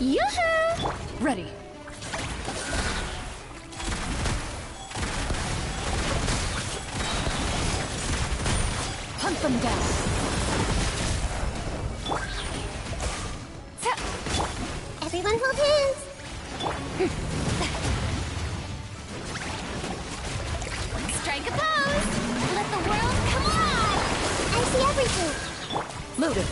Yoo-hoo! Ready. Hunt them down. Everyone hold hands. Strike a pose. Let the world come alive. I see everything. Loaded.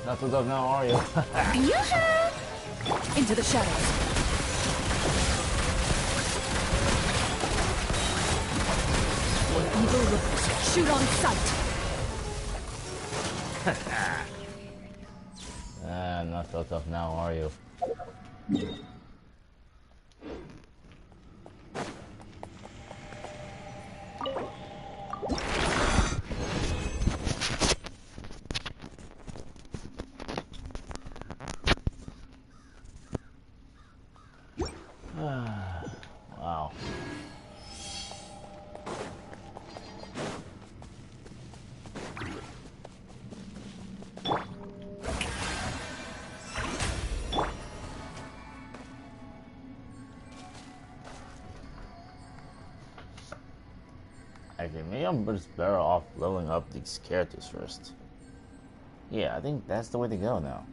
Not so tough now, are you? Into the shadows. When evil looks, shoot on sight. Not so tough now, are you? Wow. Actually, maybe I'm just better off leveling up these characters first. Yeah, I think that's the way to go now.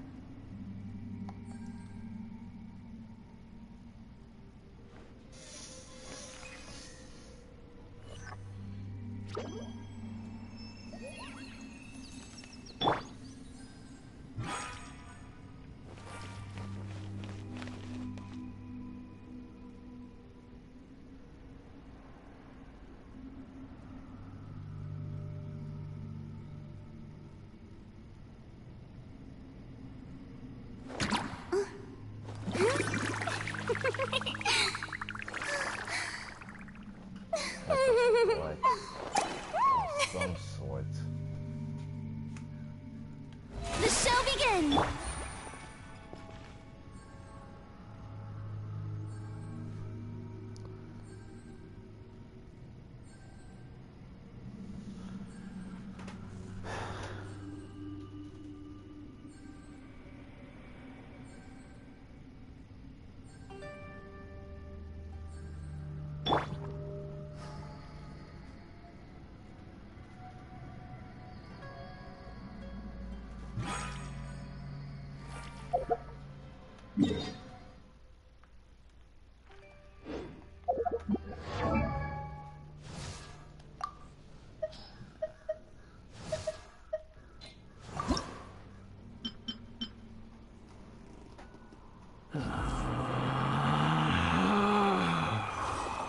Some sort. The show begins.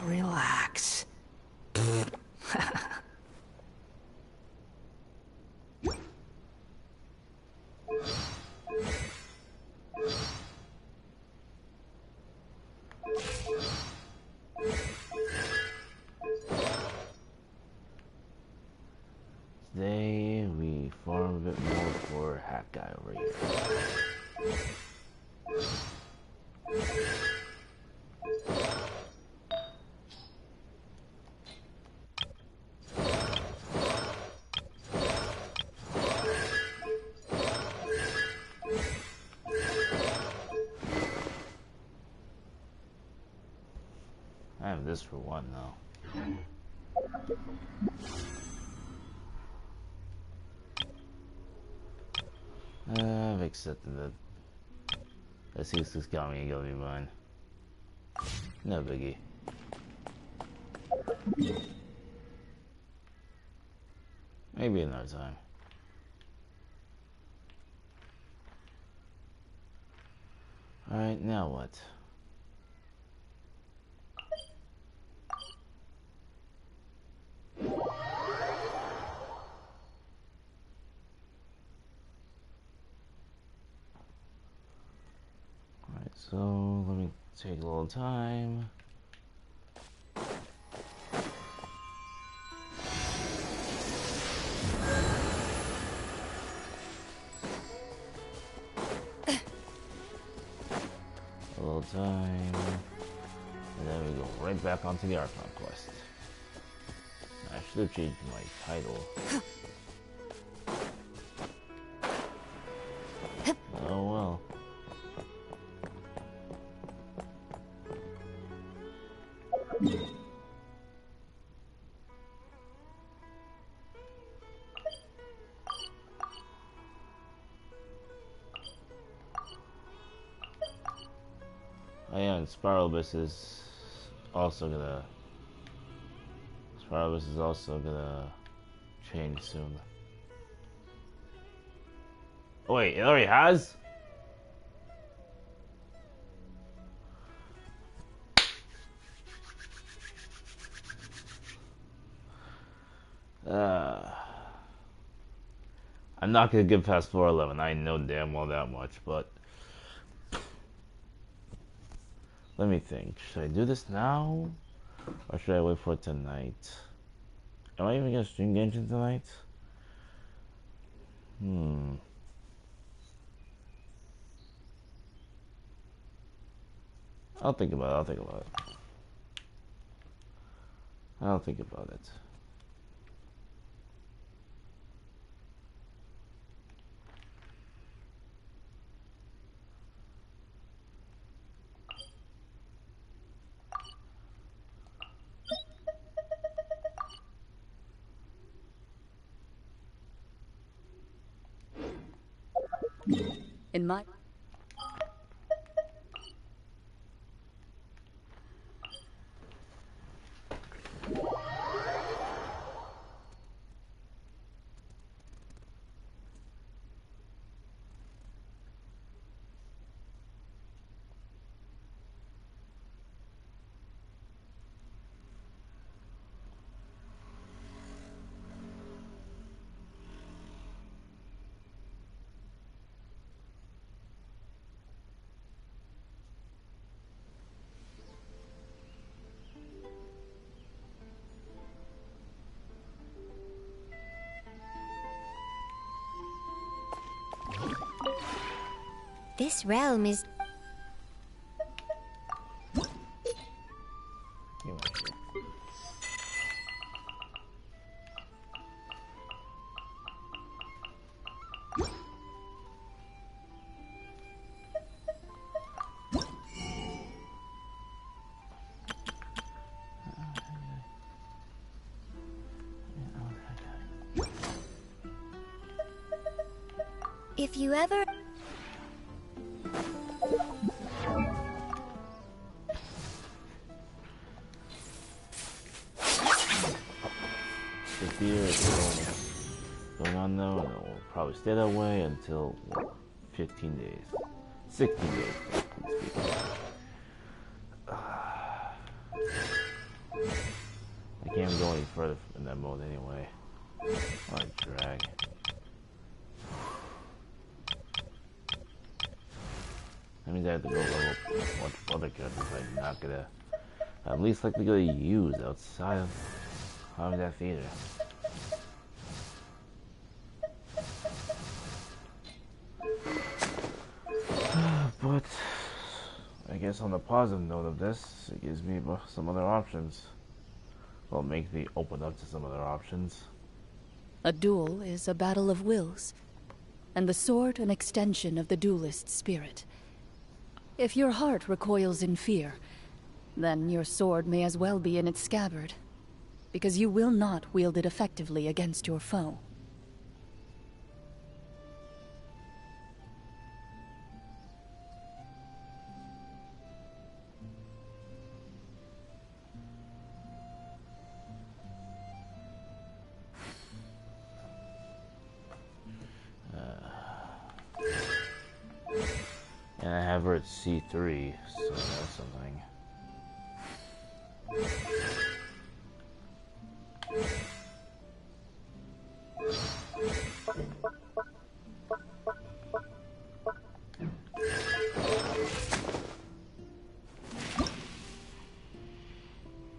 Relax. Today we farm a bit more for Hat Guy over here. I have this for one though. I've accepted it. Let's see who's got me, it'll be mine. No biggie. Maybe another time. Alright, now what? So let me take a little time. time. And then we go right back onto the Archon quest. I should have changed my title. Oh well. Oh yeah, and Spiralbus is also gonna change soon. Oh wait, it already has? I'm not gonna get past 411. I know damn well that much, but let me think. Should I do this now? Or should I wait for it tonight? Am I even gonna stream Genshin tonight? I'll think about it. I'll think about it. In my This realm is... If you ever... The fear is going on though, and it will probably stay that way until what, 15 days. 16 days. I can't go any further in that mode anyway. Like drag. That means I have to go level much other characters I'm not gonna at least likely gonna use outside of that theater. But I guess on the positive note of this, it gives me some other options. Well, make me open up to some other options. a duel is a battle of wills, and the sword an extension of the duelist's spirit. If your heart recoils in fear, then your sword may as well be in its scabbard, because you will not wield it effectively against your foe. And I have her at C3, so that's something.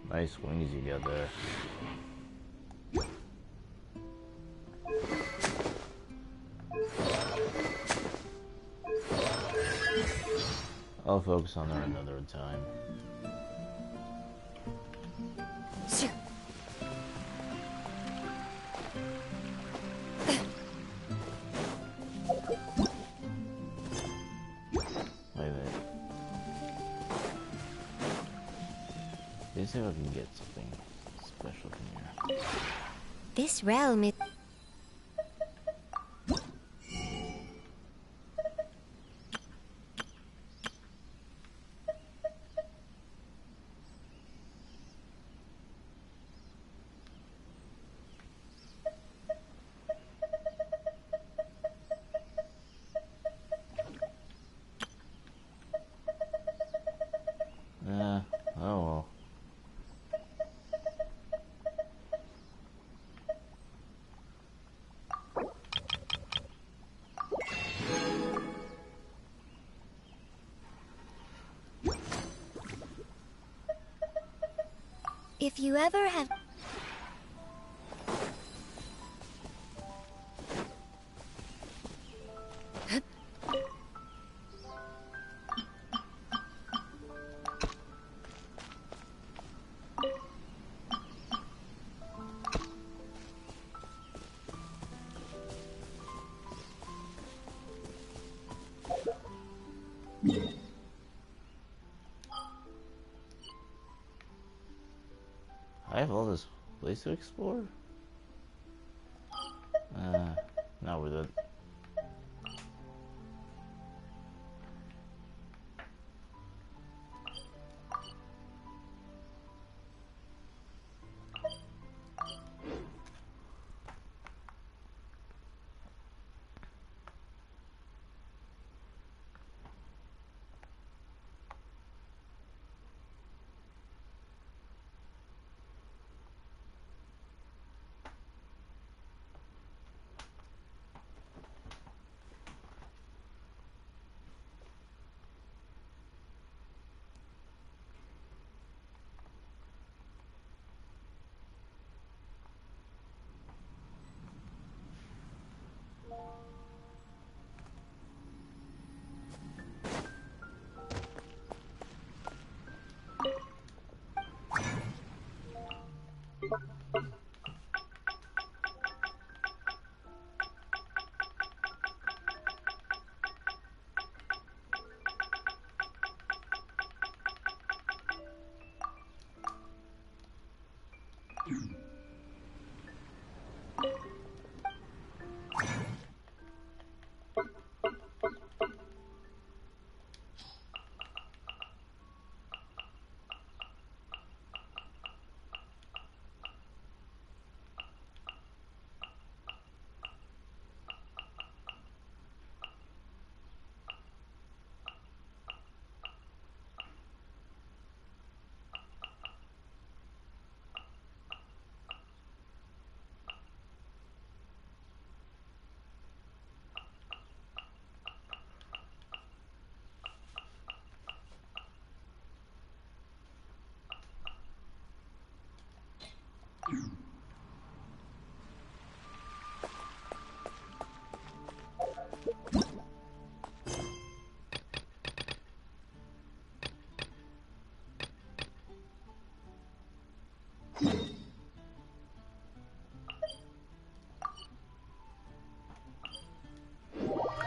Nice wings you got there. I'll focus on her another time. Shoo. Wait a minute. Let's see if I can get something special from here. This realm is... Oh well. If you ever have... I have all this place to explore? Not worth it.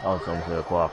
Oh, it's almost 8 o'clock.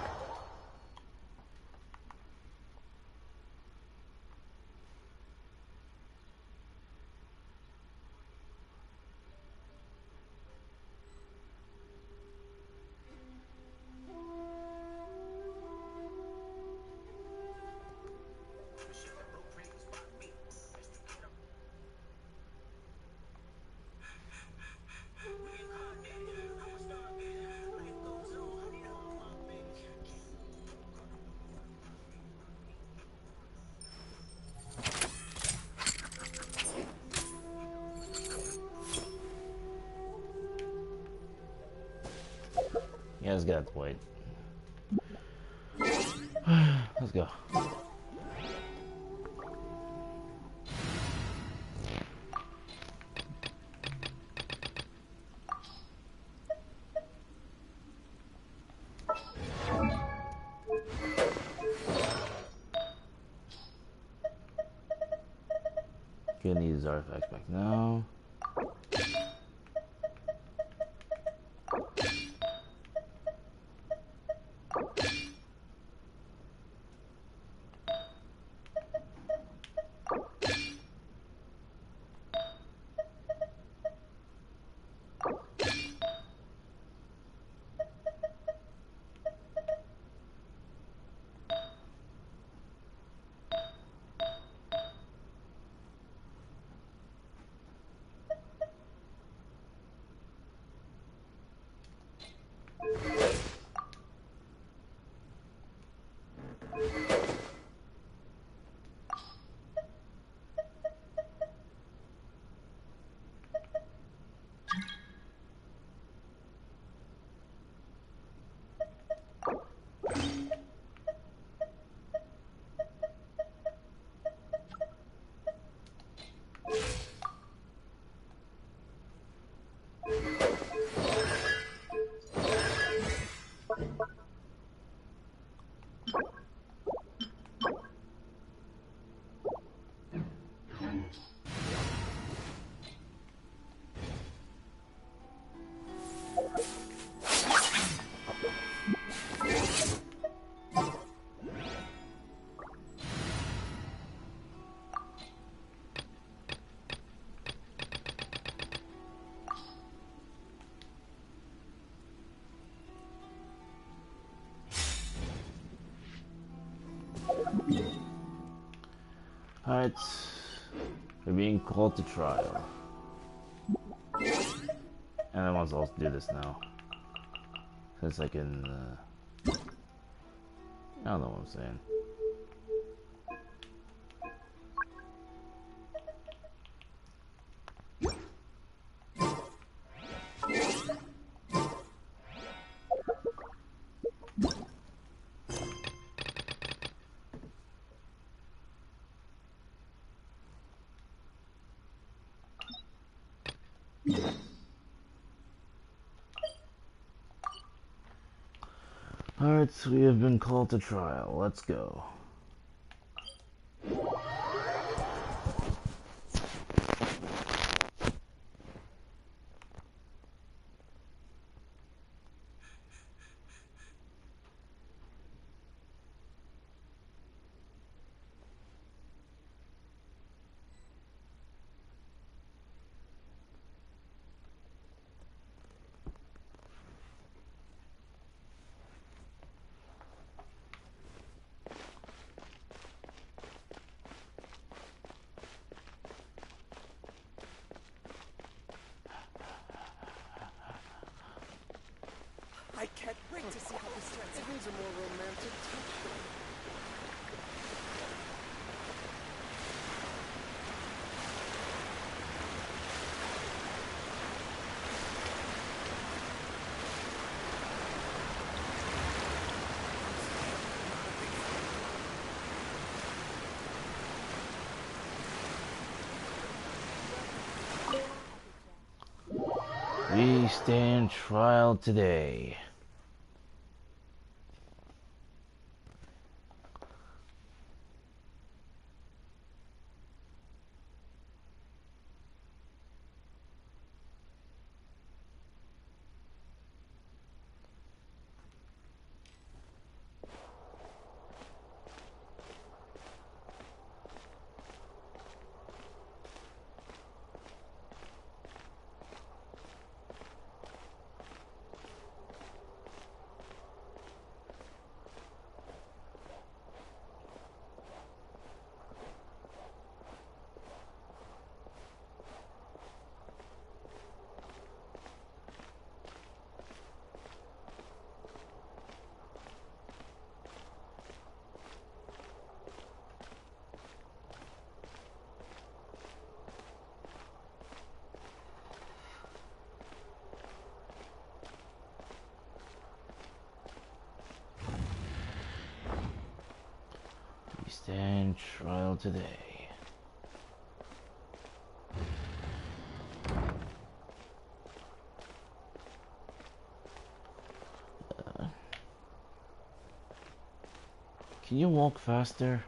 Yeah, let's get to wait. Let's go. Okay, I need these artifacts back now. Alright, we're being called to trial. And I might as well do this now. Since I can, I don't know what I'm saying. Alright, so we have been called to trial. Let's go. I can't wait to see how this turns out. It needs a more romantic touch. We stand trial today. We stand trial today. Can you walk faster?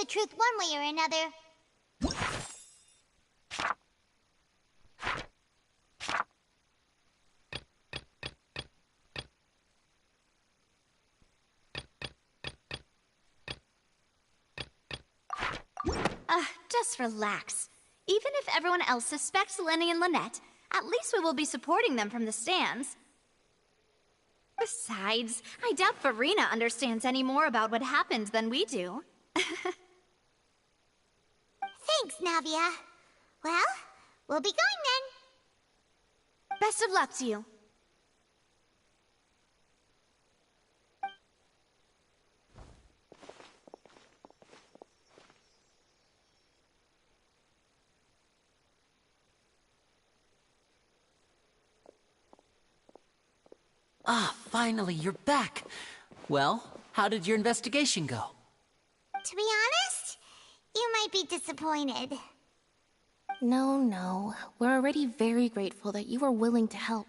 the truth one way or another. Just relax. Even if everyone else suspects Lenny and Lynette, at least we will be supporting them from the stands. Besides, I doubt Farina understands any more about what happened than we do. Thanks, Navia. Well, we'll be going then. Best of luck to you. Ah, finally, you're back. Well, how did your investigation go? To be honest, you might be disappointed. No. We're already very grateful that you were willing to help.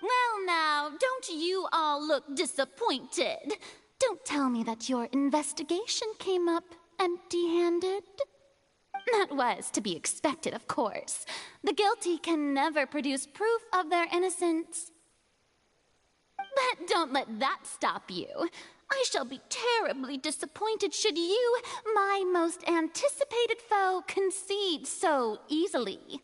Well now, don't you all look disappointed. Don't tell me that your investigation came up empty-handed. That was to be expected, of course. The guilty can never produce proof of their innocence. But don't let that stop you. I shall be terribly disappointed should you, my most anticipated foe, concede so easily.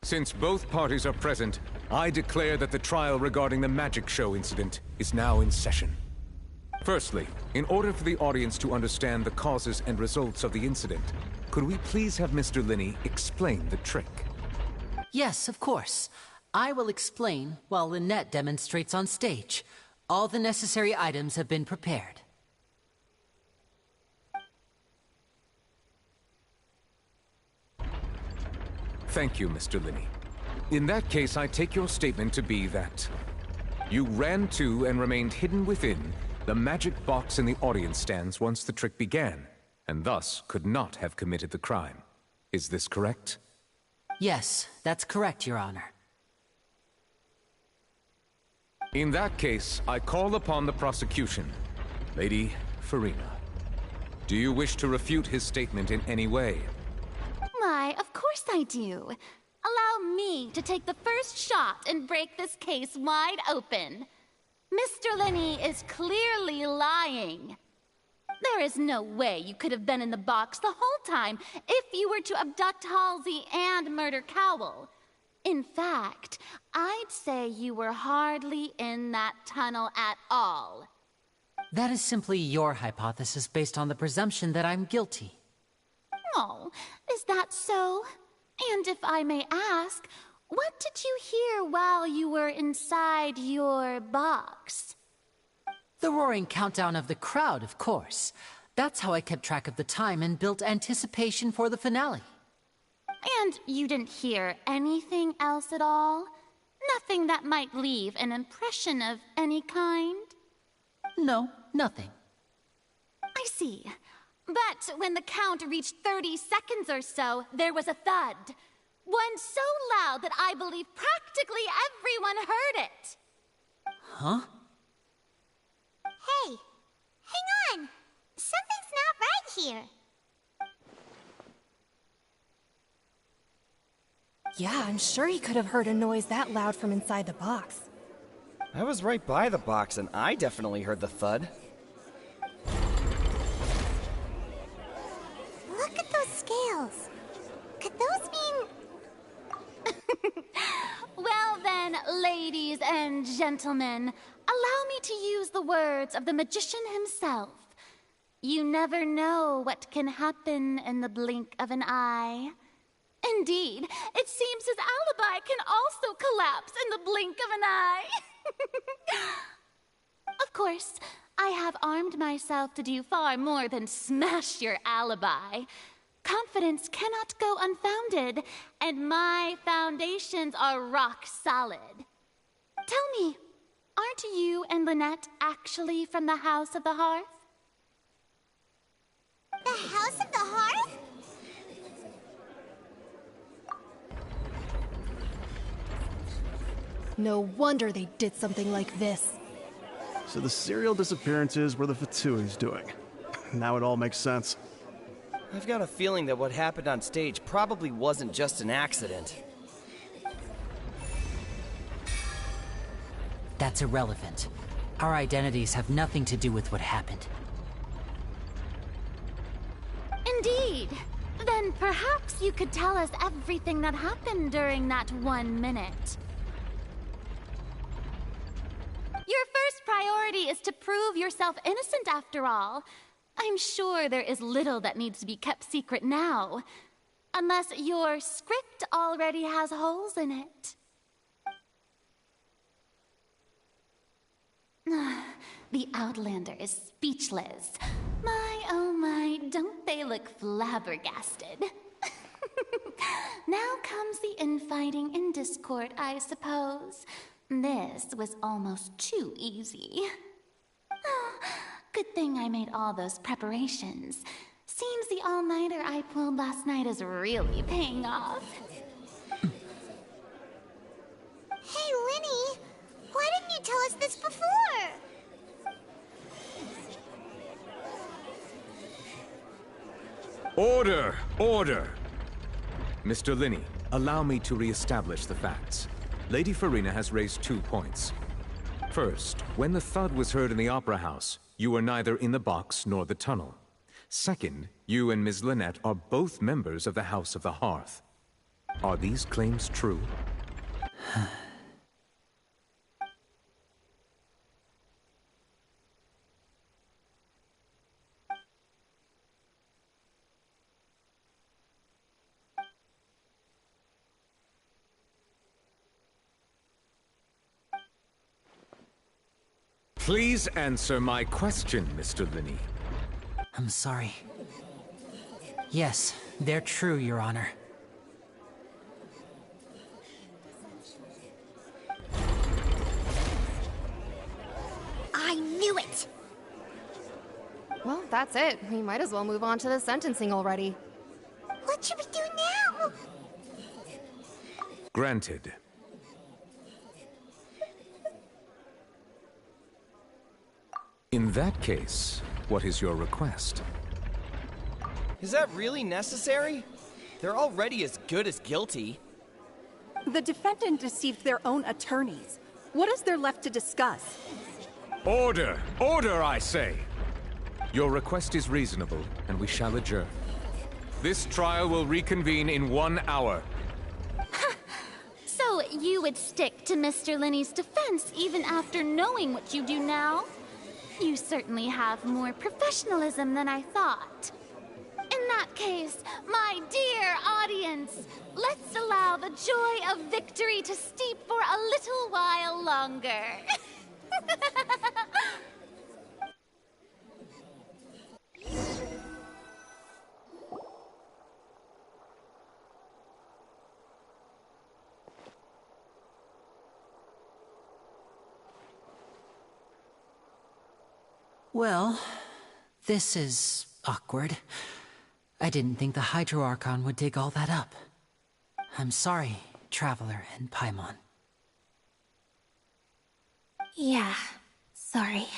Since both parties are present, I declare that the trial regarding the magic show incident is now in session. Firstly, in order for the audience to understand the causes and results of the incident, could we please have Mr. Linney explain the trick? Yes, of course. I will explain while Lynette demonstrates on stage. All the necessary items have been prepared. Thank you, Mr. Linney. In that case, I take your statement to be that you ran to and remained hidden within the magic box in the audience stands once the trick began, and thus could not have committed the crime. Is this correct? Yes, that's correct, Your Honor. In that case, I call upon the prosecution. Lady Farina, do you wish to refute his statement in any way? Why, of course I do. Allow me to take the first shot and break this case wide open. Mr. Linney is clearly lying. There is no way you could have been in the box the whole time if you were to abduct Halsey and murder Cowell. In fact, I'd say you were hardly in that tunnel at all. That is simply your hypothesis based on the presumption that I'm guilty. Oh, is that so? And if I may ask, what did you hear while you were inside your box? The roaring countdown of the crowd, of course. That's how I kept track of the time and built anticipation for the finale. And you didn't hear anything else at all? Nothing that might leave an impression of any kind? No, nothing. I see. But when the count reached 30 seconds or so, there was a thud. One so loud that I believe practically everyone heard it. Huh? Hey, hang on. Something's not right here. Yeah, I'm sure he could have heard a noise that loud from inside the box. I was right by the box and I definitely heard the thud. Look at those scales. Could those mean... Well then, ladies and gentlemen, allow me to use the words of the magician himself. You never know what can happen in the blink of an eye. Indeed, it seems his alibi can also collapse in the blink of an eye. Of course, I have armed myself to do far more than smash your alibi. Confidence cannot go unfounded, and my foundations are rock solid. Tell me, aren't you and Lynette actually from the House of the Hearth? The House of the Hearth? No wonder they did something like this. So the serial disappearances were the Fatsui's doing. Now it all makes sense. I've got a feeling that what happened on stage probably wasn't just an accident. That's irrelevant. Our identities have nothing to do with what happened. Indeed. Then perhaps you could tell us everything that happened during that 1 minute. Your first priority is to prove yourself innocent after all. I'm sure there is little that needs to be kept secret now. Unless your script already has holes in it. The Outlander is speechless. My, oh my, don't they look flabbergasted? Now comes the infighting and discord, I suppose. This was almost too easy. Good thing I made all those preparations. Seems the all-nighter I pulled last night is really paying off. Hey, Linny! Why didn't you tell us this before? Order! Order! Mr. Linney, allow me to re-establish the facts. Lady Farina has raised 2 points. First, when the thud was heard in the Opera House, you were neither in the box nor the tunnel. Second, you and Ms. Lynette are both members of the House of the Hearth. Are these claims true? Please answer my question, Mr. Linney. I'm sorry. Yes, they're true, Your Honor. I knew it! Well, that's it. We might as well move on to the sentencing already. What should we do now? Granted. In that case, what is your request? Is that really necessary? They're already as good as guilty. The defendant deceived their own attorneys. What is there left to discuss? Order! Order, I say! Your request is reasonable, and we shall adjourn. This trial will reconvene in 1 hour. So you would stick to Mr. Linney's defense even after knowing what you do now? You certainly have more professionalism than I thought. In that case, my dear audience, let's allow the joy of victory to steep for a little while longer. Well, this is awkward. I didn't think the Hydro Archon would dig all that up. I'm sorry, Traveler and Paimon. Yeah, sorry.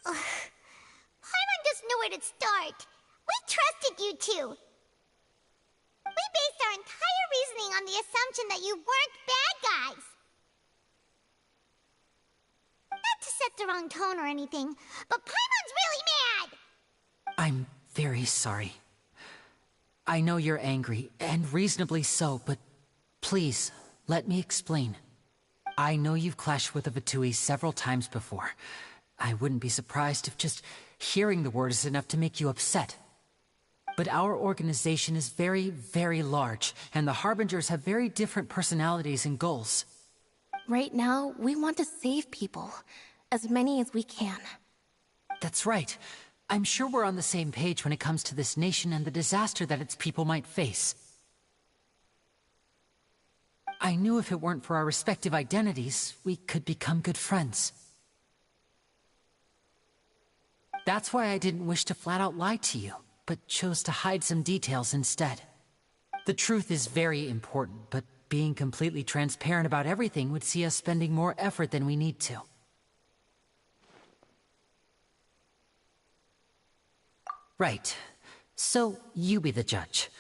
Paimon doesn't know where to start. We trusted you two. We based our entire reasoning on the assumption that you weren't bad guys. Not to set the wrong tone or anything, but Paimon's really mad! I'm very sorry. I know you're angry, and reasonably so, but please, let me explain. I know you've clashed with the Vatui several times before. I wouldn't be surprised if just hearing the word is enough to make you upset. But our organization is very, very large, and the Harbingers have very different personalities and goals. Right now, we want to save people. As many as we can. That's right. I'm sure we're on the same page when it comes to this nation and the disaster that its people might face. I knew if it weren't for our respective identities, we could become good friends. That's why I didn't wish to flat out lie to you, but chose to hide some details instead. The truth is very important, but being completely transparent about everything would see us spending more effort than we need to. Right. So, you be the judge.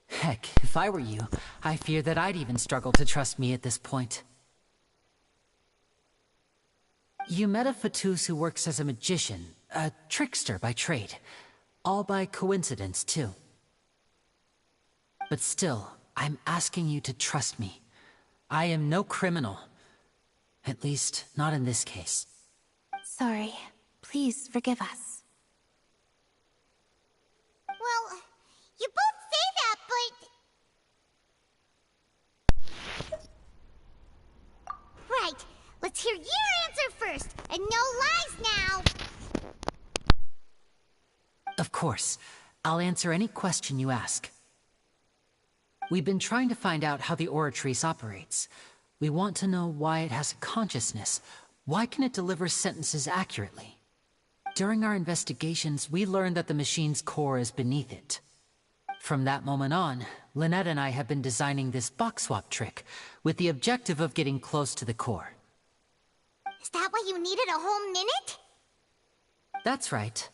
Heck, if I were you, I fear that I'd even struggle to trust me at this point. You met a Fatus who works as a magician, a trickster by trade. All by coincidence, too. But still, I'm asking you to trust me. I am no criminal. At least, not in this case. Sorry. Please forgive us. Well, you both say that, but... Right. Let's hear your answer first, and no lies now! Of course. I'll answer any question you ask. We've been trying to find out how the Oratrice operates. We want to know why it has a consciousness. Why can it deliver sentences accurately? During our investigations, we learned that the machine's core is beneath it. From that moment on, Lynette and I have been designing this box swap trick, with the objective of getting close to the core. Is that why you needed a whole minute? That's right.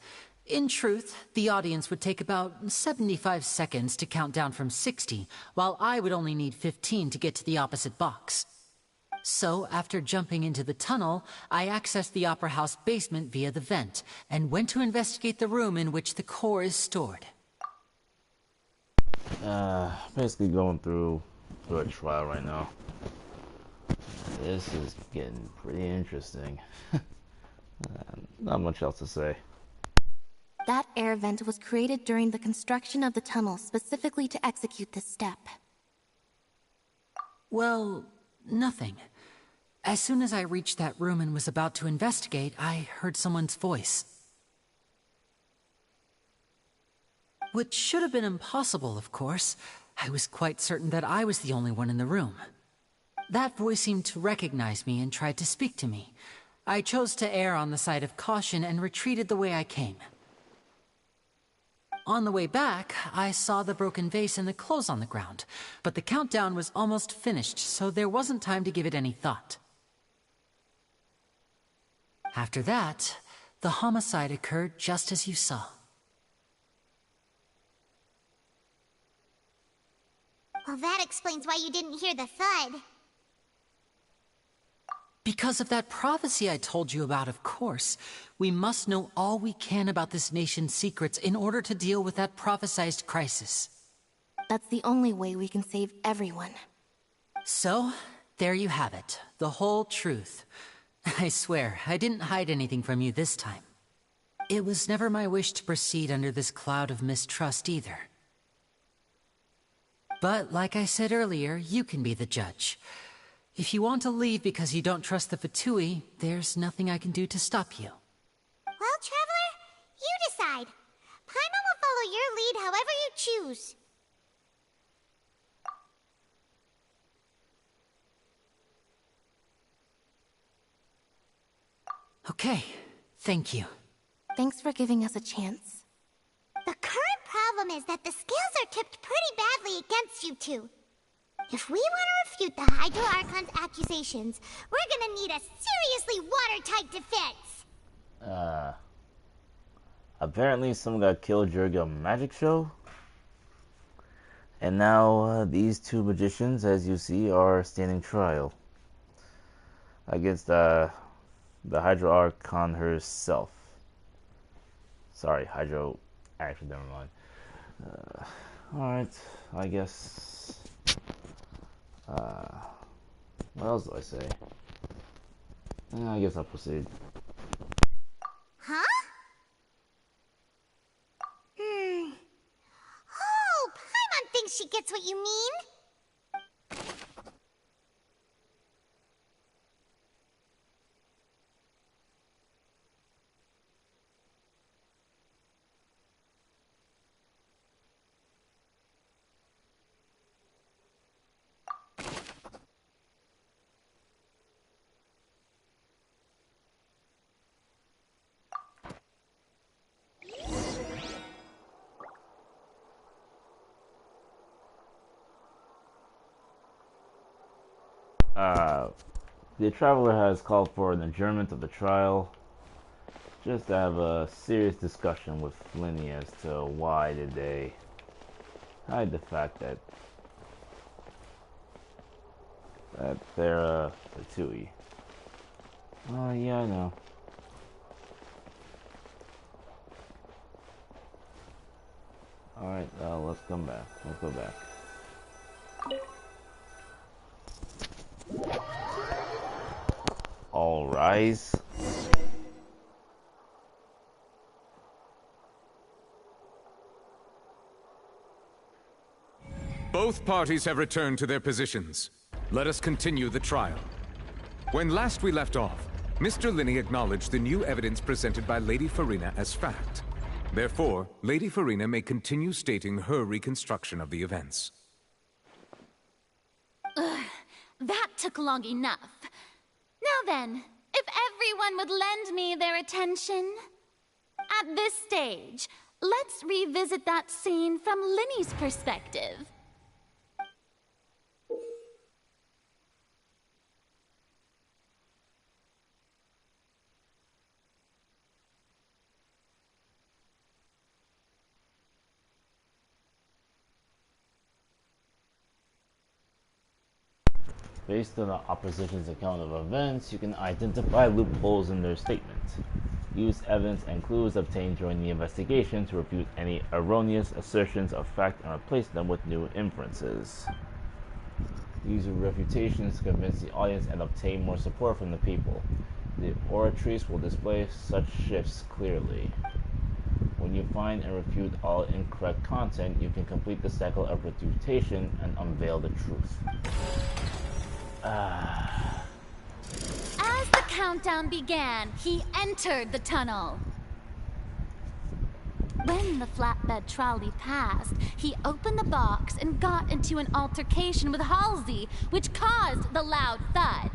In truth, the audience would take about 75 seconds to count down from 60, while I would only need 15 to get to the opposite box. So, after jumping into the tunnel, I accessed the Opera House basement via the vent, and went to investigate the room in which the core is stored. Basically going through a trial right now. This is getting pretty interesting. Not much else to say. That air vent was created during the construction of the tunnel specifically to execute this step. Well, nothing. As soon as I reached that room and was about to investigate, I heard someone's voice. Which should have been impossible, of course. I was quite certain that I was the only one in the room. That voice seemed to recognize me and tried to speak to me. I chose to err on the side of caution and retreated the way I came. On the way back, I saw the broken vase and the clothes on the ground, but the countdown was almost finished, so there wasn't time to give it any thought. After that, the homicide occurred just as you saw. Well, that explains why you didn't hear the thud. Because of that prophecy I told you about, of course. We must know all we can about this nation's secrets in order to deal with that prophesized crisis. That's the only way we can save everyone. So, there you have it. The whole truth. I swear, I didn't hide anything from you this time. It was never my wish to proceed under this cloud of mistrust either. But, like I said earlier, you can be the judge. If you want to leave because you don't trust the Fatui, there's nothing I can do to stop you. Well, Traveler, you decide. Paimon will follow your lead however you choose. Okay, thank you. Thanks for giving us a chance. The current problem is that the scales are tipped pretty badly against you two. If we want to refute the Hydro Archon's accusations, we're gonna need a seriously watertight defense. Apparently someone got killed during a magic show. And now these two magicians, as you see, are standing trial against the Hydro Archon herself. Sorry, Hydro... Actually, never mind. Alright, I guess... what else do I say? I guess I'll proceed. Huh? Oh, Paimon thinks she gets what you mean. The Traveler has called for an adjournment of the trial. just to have a serious discussion with Flinny as to why did they hide the fact that they're a Tui. Oh yeah, I know. Alright, let's come back. Let's go back. All rise. Both parties have returned to their positions. Let us continue the trial. When last we left off, Mr. Linney acknowledged the new evidence presented by Lady Farina as fact. Therefore, Lady Farina may continue stating her reconstruction of the events. That took long enough. Now then, if everyone would lend me their attention. At this stage, let's revisit that scene from Linney's perspective. Based on the opposition's account of events, you can identify loopholes in their statement. Use evidence and clues obtained during the investigation to refute any erroneous assertions of fact and replace them with new inferences. Use your refutations to convince the audience and obtain more support from the people. The oratrice will display such shifts clearly. When you find and refute all incorrect content, you can complete the cycle of refutation and unveil the truth. As the countdown began, he entered the tunnel. When the flatbed trolley passed, he opened the box and got into an altercation with Halsey, which caused the loud thud.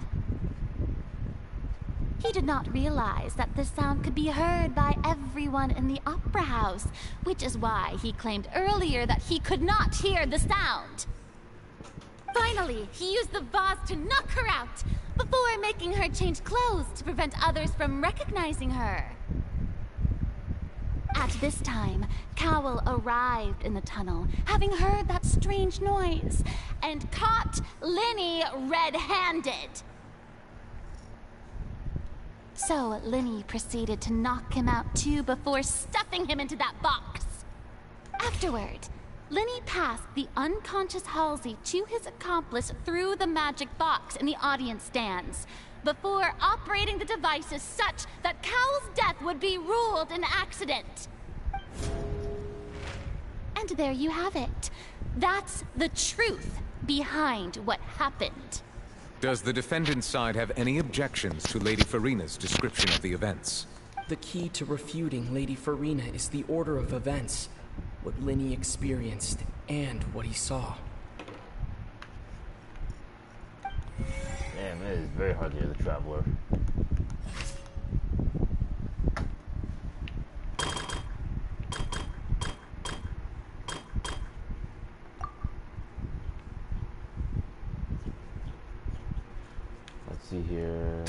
He did not realize that the sound could be heard by everyone in the opera house, which is why he claimed earlier that he could not hear the sound. Finally, he used the vase to knock her out, before making her change clothes to prevent others from recognizing her. At this time, Cowell arrived in the tunnel, having heard that strange noise, and caught Linney red-handed. So Linney proceeded to knock him out too before stuffing him into that box. Afterward, Linney passed the unconscious Halsey to his accomplice through the magic box in the audience stands, before operating the devices such that Cowell's death would be ruled an accident. And there you have it. That's the truth behind what happened. Does the defendant's side have any objections to Lady Farina's description of the events? The key to refuting Lady Farina is the order of events. What Linney experienced, and what he saw. Damn, it is very hard to hear the Traveler. Let's see here.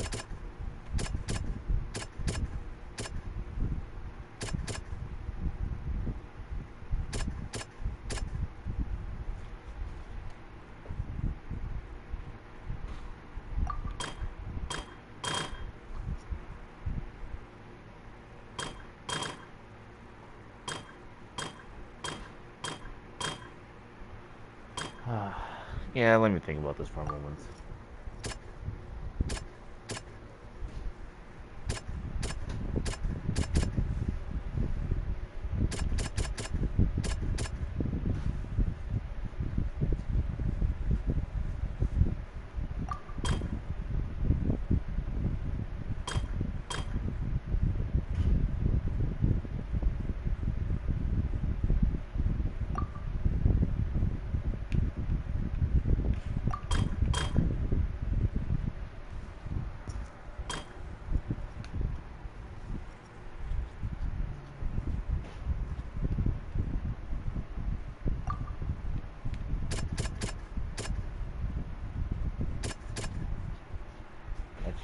Yeah, let me think about this for a moment.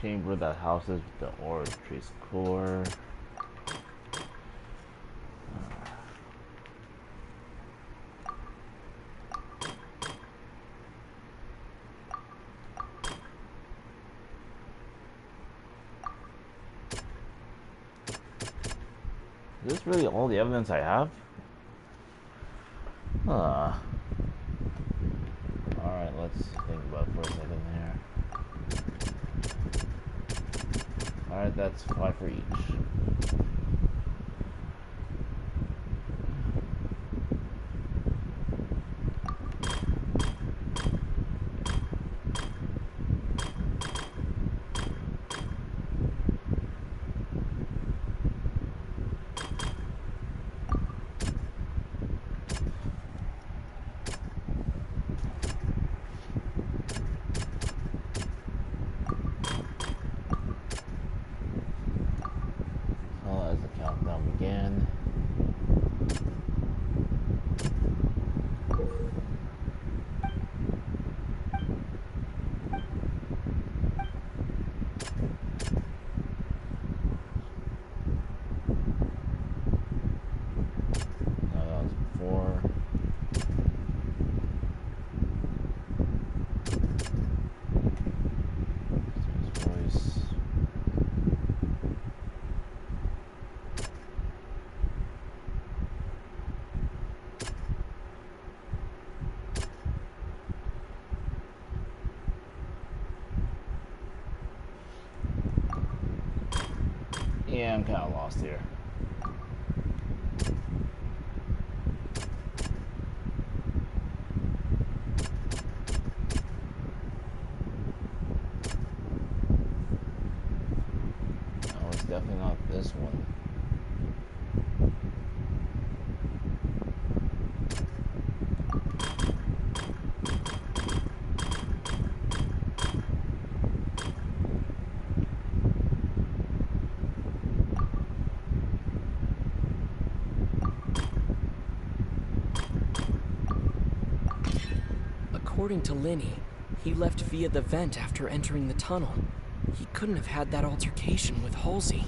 Chamber that houses the oratrice core. this really all the evidence I have? Alright, let's think about it for a second here. Alright, that's 5 for each. Yeah, I'm kind of lost here. No, it's definitely not this one. According to Lenny, he left via the vent after entering the tunnel. He couldn't have had that altercation with Halsey.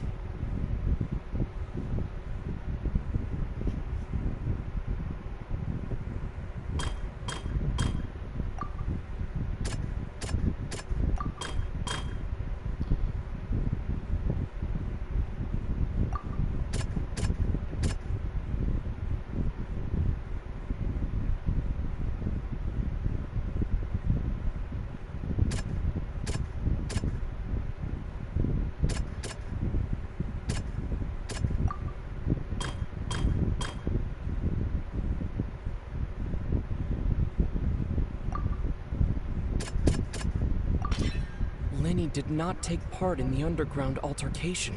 Lenny did not take part in the underground altercation.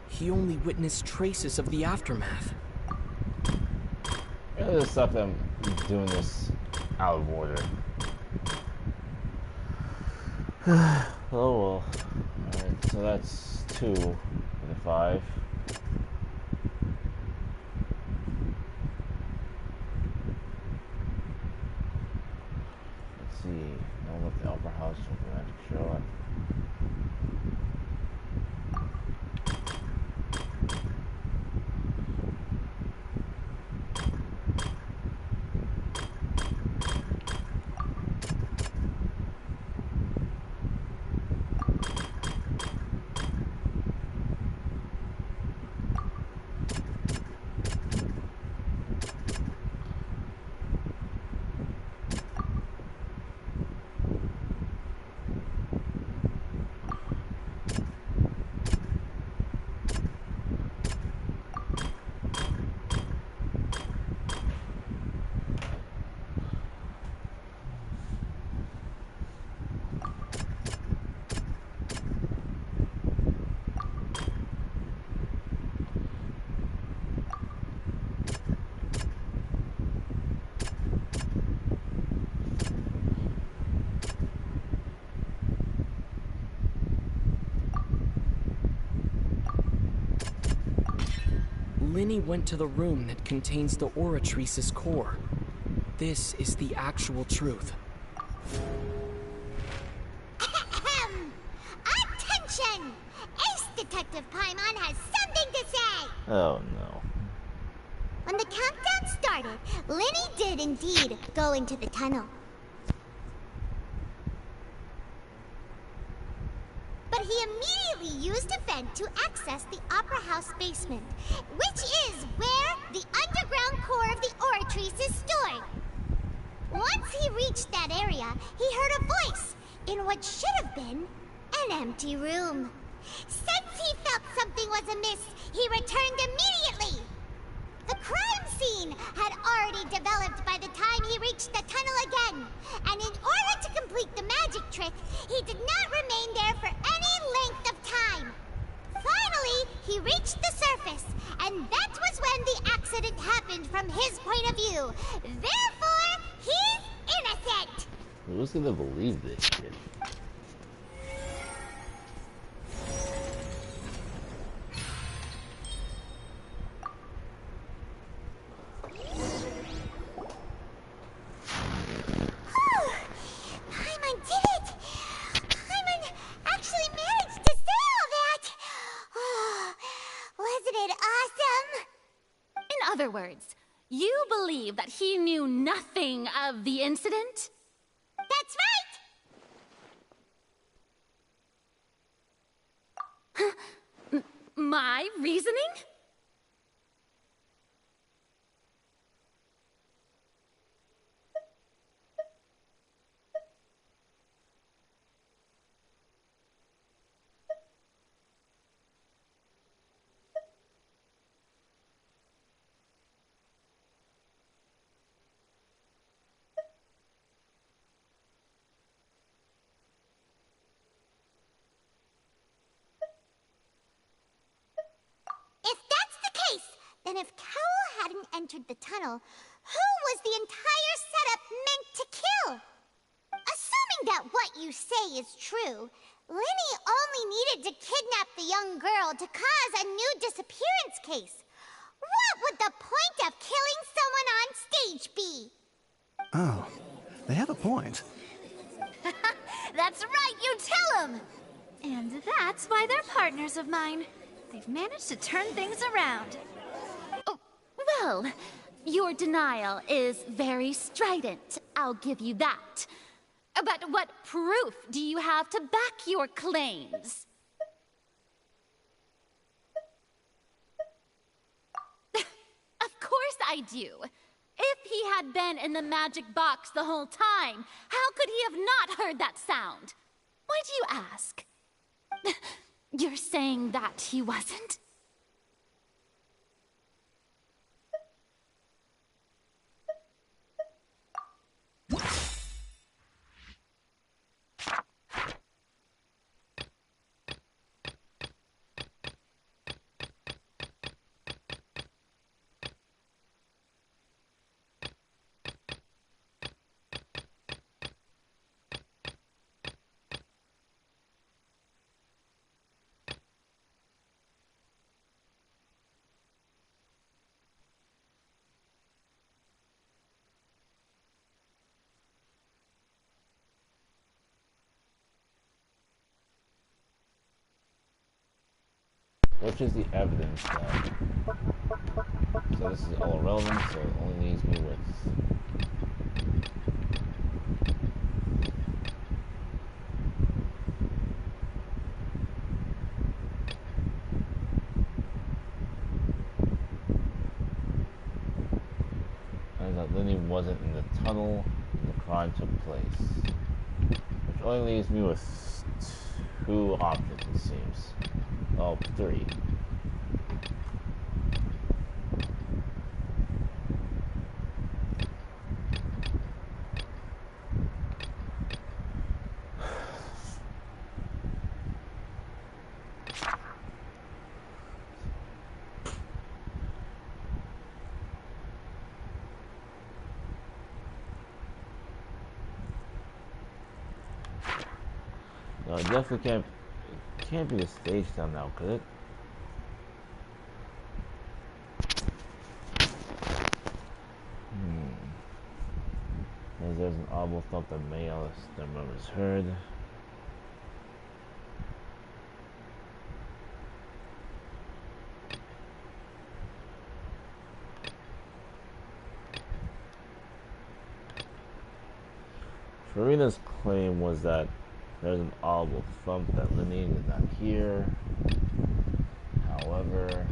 He only witnessed traces of the aftermath. This stuff that I'm doing this out of order. Oh well. Alright, so that's 2 for the 5. Let's see. Now with the upper house with the magic shot. Lenny went to the room that contains the Oratrice's core. This is the actual truth. Attention! Ace Detective Paimon has something to say! Oh no. When the countdown started, Lenny did indeed go into the tunnel. but he immediately used a vent to access the Opera House basement, which is where the underground core of the Oratrice is stored. Once he reached that area, he heard a voice in what should have been an empty room. Since he felt something was amiss, he returned immediately. The crime scene had already developed by the time he reached the tunnel again, and in order to complete the magic trick, he did not remain there for any length of time. Finally, he reached the surface, and that was when the accident happened from his point of view. Therefore, he's innocent! Who's gonna believe this shit? Paimon did it! Paimon actually managed to say all that! Oh, wasn't it awesome? In other words, you believe that he knew nothing of the incident? That's right! My reasoning? If that's the case, then if Cowell hadn't entered the tunnel, who was the entire setup meant to kill? Assuming that what you say is true, Linny only needed to kidnap the young girl to cause a new disappearance case. What would the point of killing someone on stage be? Oh, they have a point. That's right, you tell them! And that's why they're partners of mine. They've managed to turn things around. Oh, well, your denial is very strident, I'll give you that. But what proof do you have to back your claims? Of course I do. If he had been in the magic box the whole time, how could he have not heard that sound? Why do you ask? You're saying that he wasn't? Which is the evidence that... So this is all irrelevant, so it only leaves me with... And that Linny wasn't in the tunnel when the crime took place. Which only leaves me with 2 options, it seems. Oh, 3. No, it definitely can't be the stage down now, could it? As there's an audible thump that Mayal is heard. Farina's claim was that There's an audible thump that Lenny did not hear. However,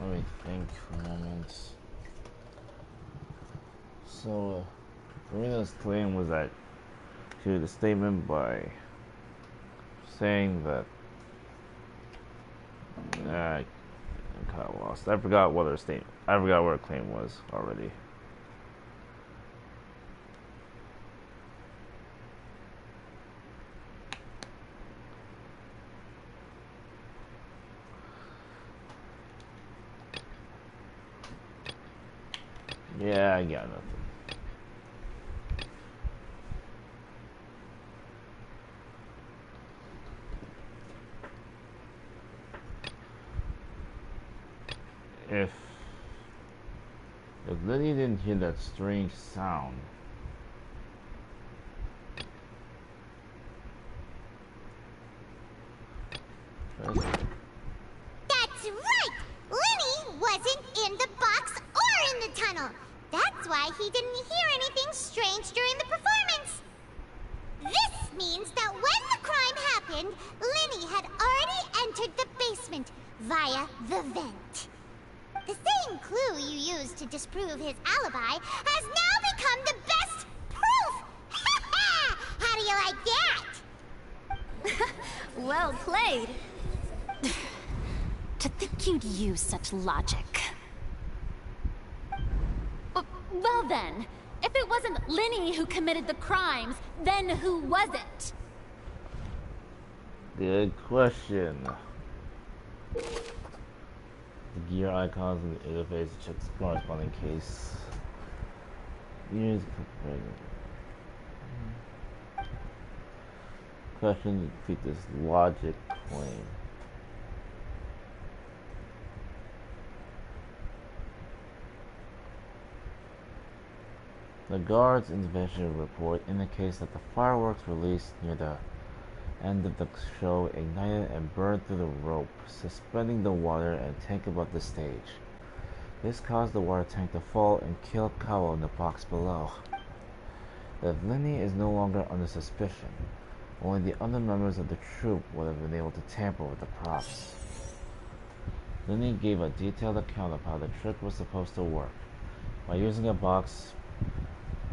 let me think for a moment. So, Farina's claim was that she made a statement by saying that I'm kind of lost. I forgot what her statement. I forgot what her claim was already. Yeah, I got nothing. If Lily didn't hear that strange sound, that's right! Lenny wasn't in the box or in the tunnel. That's why he didn't hear anything strange during the performance. This means that when the crime happened, Lenny had already entered the basement via the vent. The same clue you used to disprove his alibi has now become the best proof! How do you like that? Well played. To think you'd use such logic. Well then, if it wasn't Lenny who committed the crimes, then who was it? Good question. The gear icons in the interface check the corresponding case. Use question to defeat this logic claim. The guard's intervention report indicates that the fireworks released near the end of the show ignited and burned through the rope, suspending the water and tank above the stage. This caused the water tank to fall and kill Kawo in the box below. If Lenny is no longer under suspicion, only the other members of the troupe would have been able to tamper with the props. Lenny gave a detailed account of how the trick was supposed to work. By using a box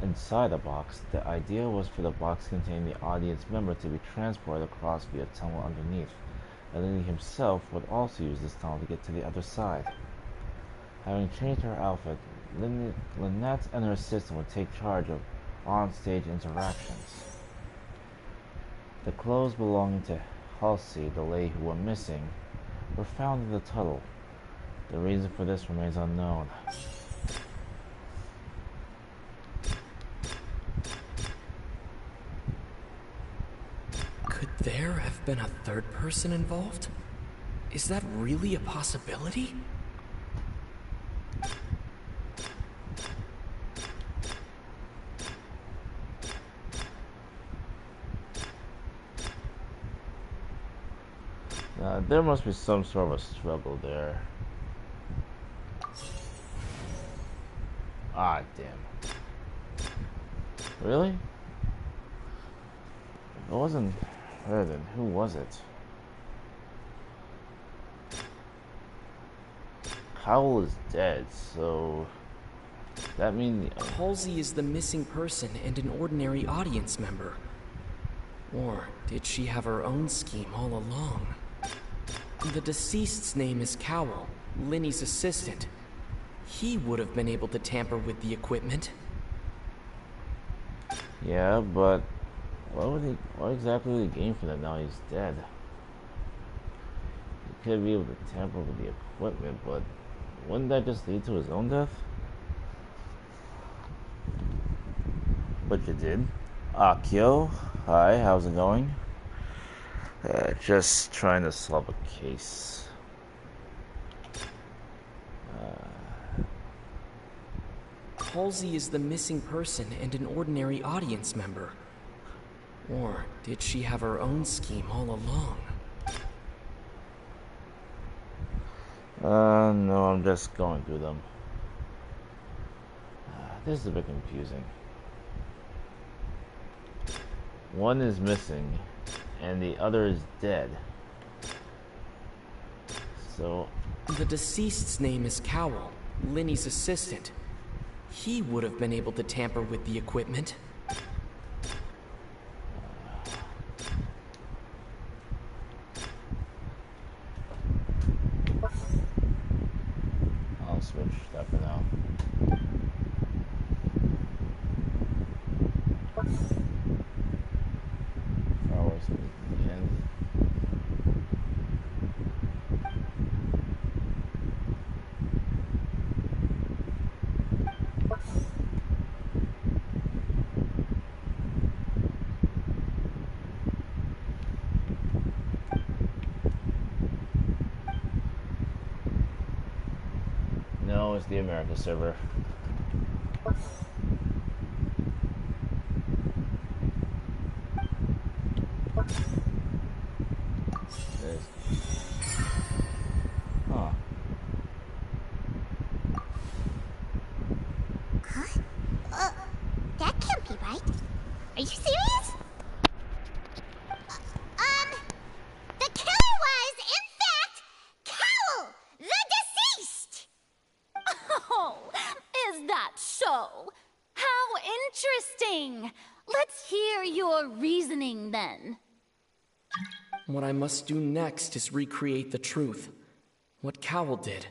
inside a box, the idea was for the box containing the audience member to be transported across via a tunnel underneath, and Lenny himself would also use this tunnel to get to the other side. Having changed her outfit, Lynette and her assistant would take charge of on-stage interactions. The clothes belonging to Halsey, the lady who were missing, were found in the tunnel. The reason for this remains unknown. Could there have been a third person involved? Is that really a possibility? There must be some sort of a struggle there. Ah, damn. Really? If it wasn't her, then who was it? Cowell is dead, so that means Halsey is the missing person and an ordinary audience member. Or did she have her own scheme all along? The deceased's name is Cowell, Lenny's assistant. He would have been able to tamper with the equipment. Yeah, but what exactly would he gain from that now he's dead? He could be able to tamper with the equipment, but wouldn't that just lead to his own death? But you did. Akio, hi, how's it going? Just trying to solve a case. Halsey is the missing person and an ordinary audience member. Or did she have her own scheme all along? No, I'm just going through them. This is a bit confusing. One is missing, and the other is dead. So... The deceased's name is Cowell, Linny's assistant. He would have been able to tamper with the equipment. I'll switch that for now. Fireworks begin. No, it's the America server. Huh. That can't be right. Are you serious? The killer was, in fact, Cowell, the deceased! Oh, is that so? How interesting! Let's hear your reasoning then. What I must do next is recreate the truth. What Cowell did,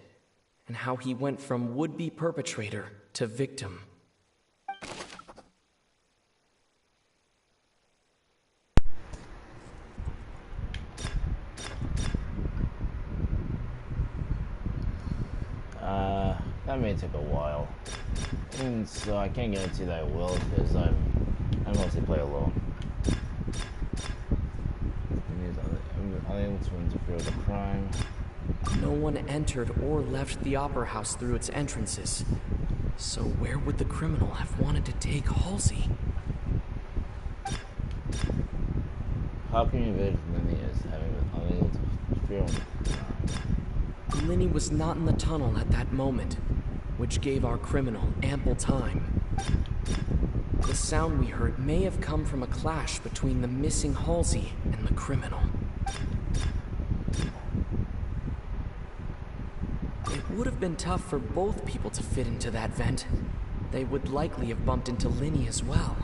and how he went from would-be perpetrator to victim. That may take a while. And so I can't guarantee that I will, because I mostly play alone. I'm unable to interfere with the crime. No one entered or left the Opera House through its entrances. So where would the criminal have wanted to take Halsey? How can you envision Linny as having been unable to interfere with the crime? Linny was not in the tunnel at that moment, which gave our criminal ample time. The sound we heard may have come from a clash between the missing Halsey and the criminal. It would have been tough for both people to fit into that vent. They would likely have bumped into Linny as well.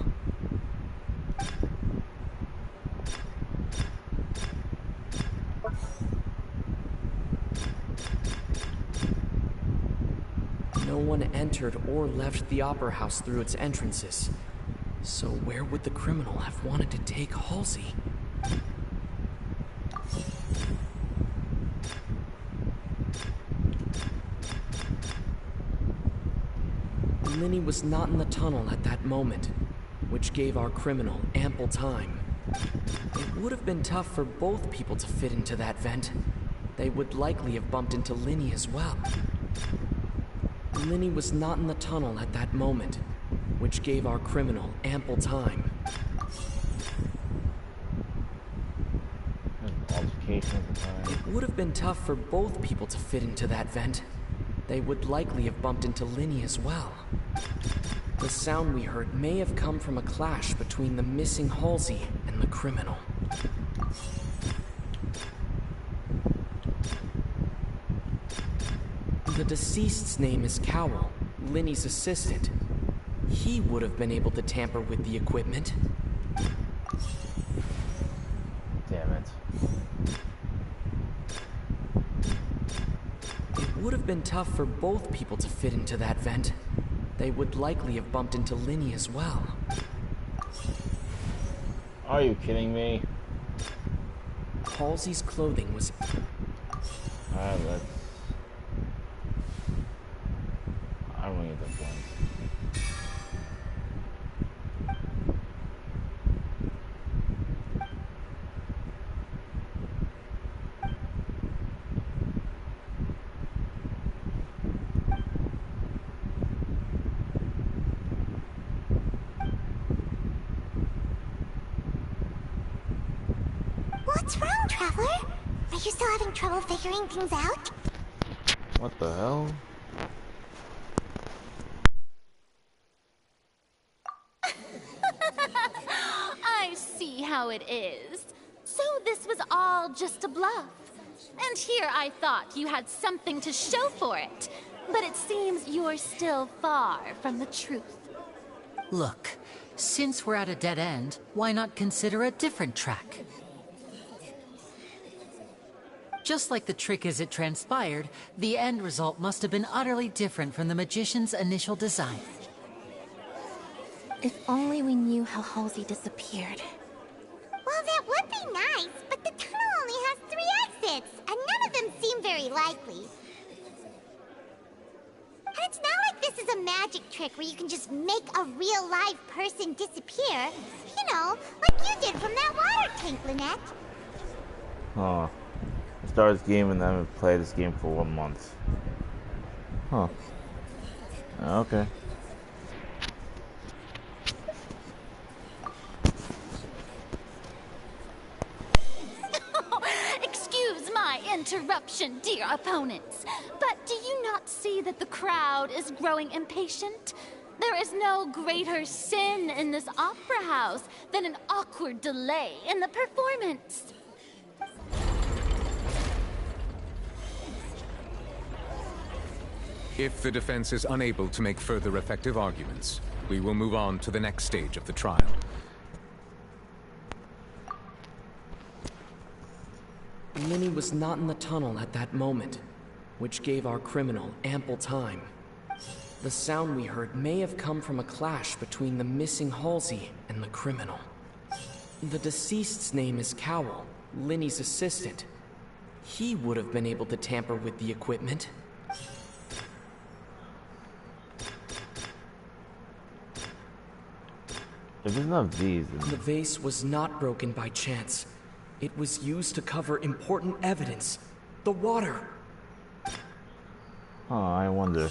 No one entered or left the Opera House through its entrances. So where would the criminal have wanted to take Halsey? Linny was not in the tunnel at that moment, which gave our criminal ample time. It would have been tough for both people to fit into that vent. They would likely have bumped into Linny as well. Linny was not in the tunnel at that moment, which gave our criminal ample time. It would have been tough for both people to fit into that vent. They would likely have bumped into Linny as well. The sound we heard may have come from a clash between the missing Halsey and the criminal. The deceased's name is Cowell, Linny's assistant. He would have been able to tamper with the equipment. Damn it. It would have been tough for both people to fit into that vent. They would likely have bumped into Linny as well. Are you kidding me? Halsey's clothing was... Alright, let's... I don't want to get the points. What's wrong, Traveler? Are you still having trouble figuring things out? What the hell? I see how it is. So this was all just a bluff. And here I thought you had something to show for it. But it seems you're still far from the truth. Look, since we're at a dead end, why not consider a different track? Just like the trick as it transpired, the end result must have been utterly different from the magician's initial design. If only we knew how Halsey disappeared. Well, that would be nice, but the tunnel only has 3 exits, and none of them seem very likely. And it's not like this is a magic trick where you can just make a real live person disappear. You know, like you did from that water tank, Lynette. Huh. I started this game and I haven't played this game for 1 month. Huh. Okay. Excuse my interruption, dear opponents, but do you not see that the crowd is growing impatient? There is no greater sin in this opera house than an awkward delay in the performance. If the defense is unable to make further effective arguments, we will move on to the next stage of the trial. Minnie was not in the tunnel at that moment, which gave our criminal ample time. The sound we heard may have come from a clash between the missing Halsey and the criminal. The deceased's name is Cowell, Linny's assistant. He would have been able to tamper with the equipment. If it's not these, then... The vase was not broken by chance. It was used to cover important evidence. The water. Huh, I wonder.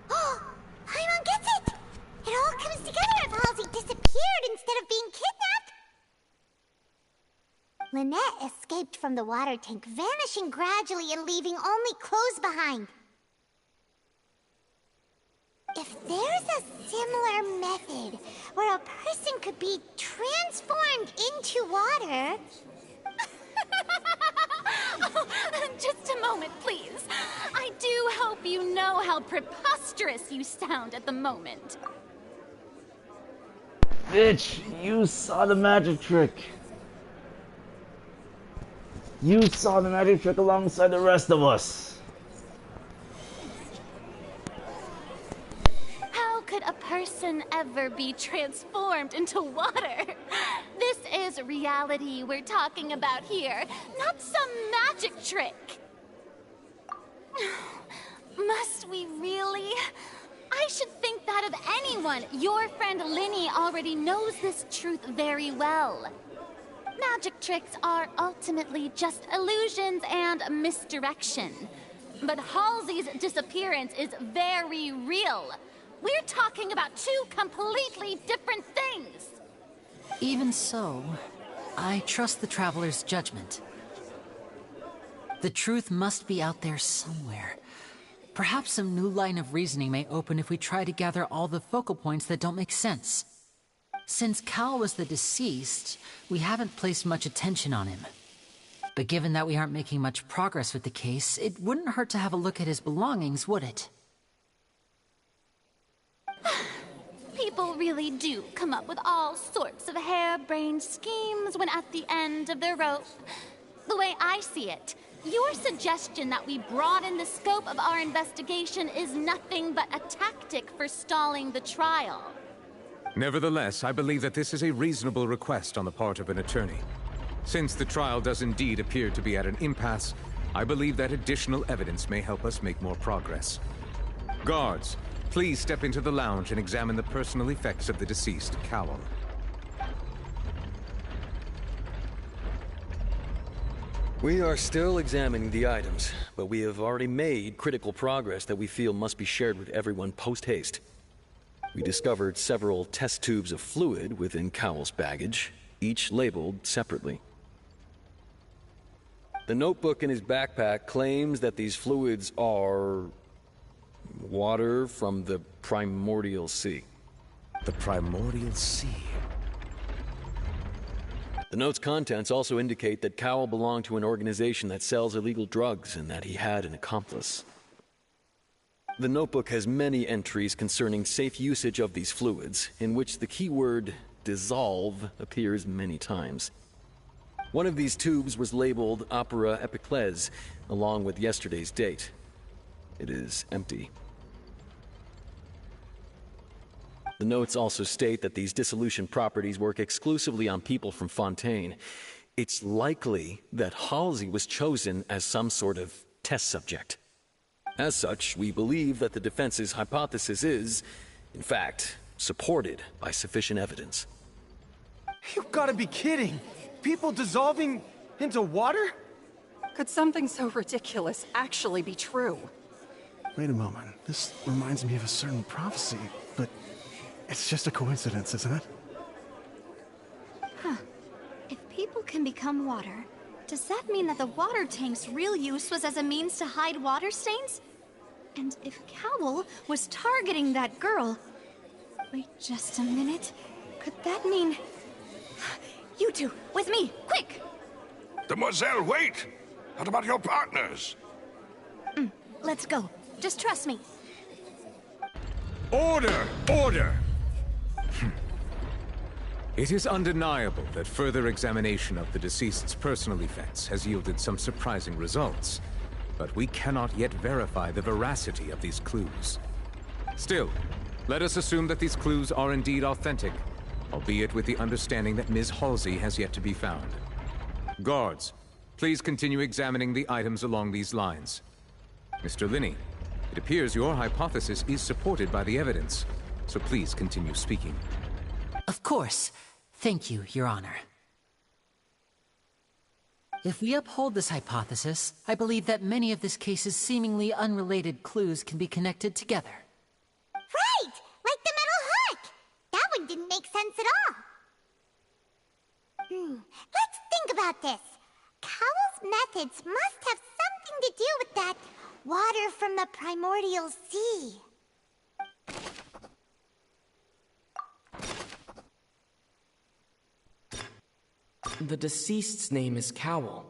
Oh, Paimon gets it! It all comes together if Halsey disappeared instead of being kidnapped. Lynette escaped from the water tank, vanishing gradually and leaving only clothes behind. If there's a similar method where a person could be transformed into water... Oh, just a moment, please. I do hope you know how preposterous you sound at the moment. Bitch, you saw the magic trick. You saw the magic trick alongside the rest of us. How could a person ever be transformed into water? This is reality we're talking about here, not some magic trick. Must we really? I should think that of anyone. Your friend Linny already knows this truth very well. Magic tricks are ultimately just illusions and misdirection. But Halsey's disappearance is very real. We're talking about 2 completely different things. Even so, I trust the Traveler's judgment. The truth must be out there somewhere. Perhaps some new line of reasoning may open if we try to gather all the focal points that don't make sense. Since Cal was the deceased, we haven't placed much attention on him. But given that we aren't making much progress with the case, it wouldn't hurt to have a look at his belongings, would it? People really do come up with all sorts of harebrained schemes when at the end of their rope. The way I see it, your suggestion that we broaden the scope of our investigation is nothing but a tactic for stalling the trial. Nevertheless, I believe that this is a reasonable request on the part of an attorney. Since the trial does indeed appear to be at an impasse, I believe that additional evidence may help us make more progress. Guards, please step into the lounge and examine the personal effects of the deceased, Cowell. We are still examining the items, but we have already made critical progress that we feel must be shared with everyone post-haste. We discovered several test tubes of fluid within Cowell's baggage, each labeled separately. The notebook in his backpack claims that these fluids are water from the primordial sea. The primordial sea? The note's contents also indicate that Cowell belonged to an organization that sells illegal drugs and that he had an accomplice. The notebook has many entries concerning safe usage of these fluids, in which the keyword dissolve appears many times. One of these tubes was labeled Opera Epiclese, along with yesterday's date. It is empty. The notes also state that these dissolution properties work exclusively on people from Fontaine. It's likely that Halsey was chosen as some sort of test subject. As such, we believe that the defense's hypothesis is, in fact, supported by sufficient evidence. You've got to be kidding! People dissolving into water? Could something so ridiculous actually be true? Wait a moment. This reminds me of a certain prophecy, but it's just a coincidence, isn't it? Huh. If people can become water, does that mean that the water tank's real use was as a means to hide water stains? And if Cowell was targeting that girl... Wait just a minute. Could that mean... You two, with me, quick! Demoiselle, wait! What about your partners? Let's go. Just trust me. Order! Order! It is undeniable that further examination of the deceased's personal effects has yielded some surprising results, but we cannot yet verify the veracity of these clues. Still, let us assume that these clues are indeed authentic, albeit with the understanding that Ms. Halsey has yet to be found. Guards, please continue examining the items along these lines. Mr. Linney, it appears your hypothesis is supported by the evidence, so please continue speaking. Of course. Thank you, Your Honor. If we uphold this hypothesis, I believe that many of this case's seemingly unrelated clues can be connected together. Right! Like the metal hook! That one didn't make sense at all. Let's think about this. Cowell's methods must have something to do with that water from the primordial sea. The deceased's name is Cowell.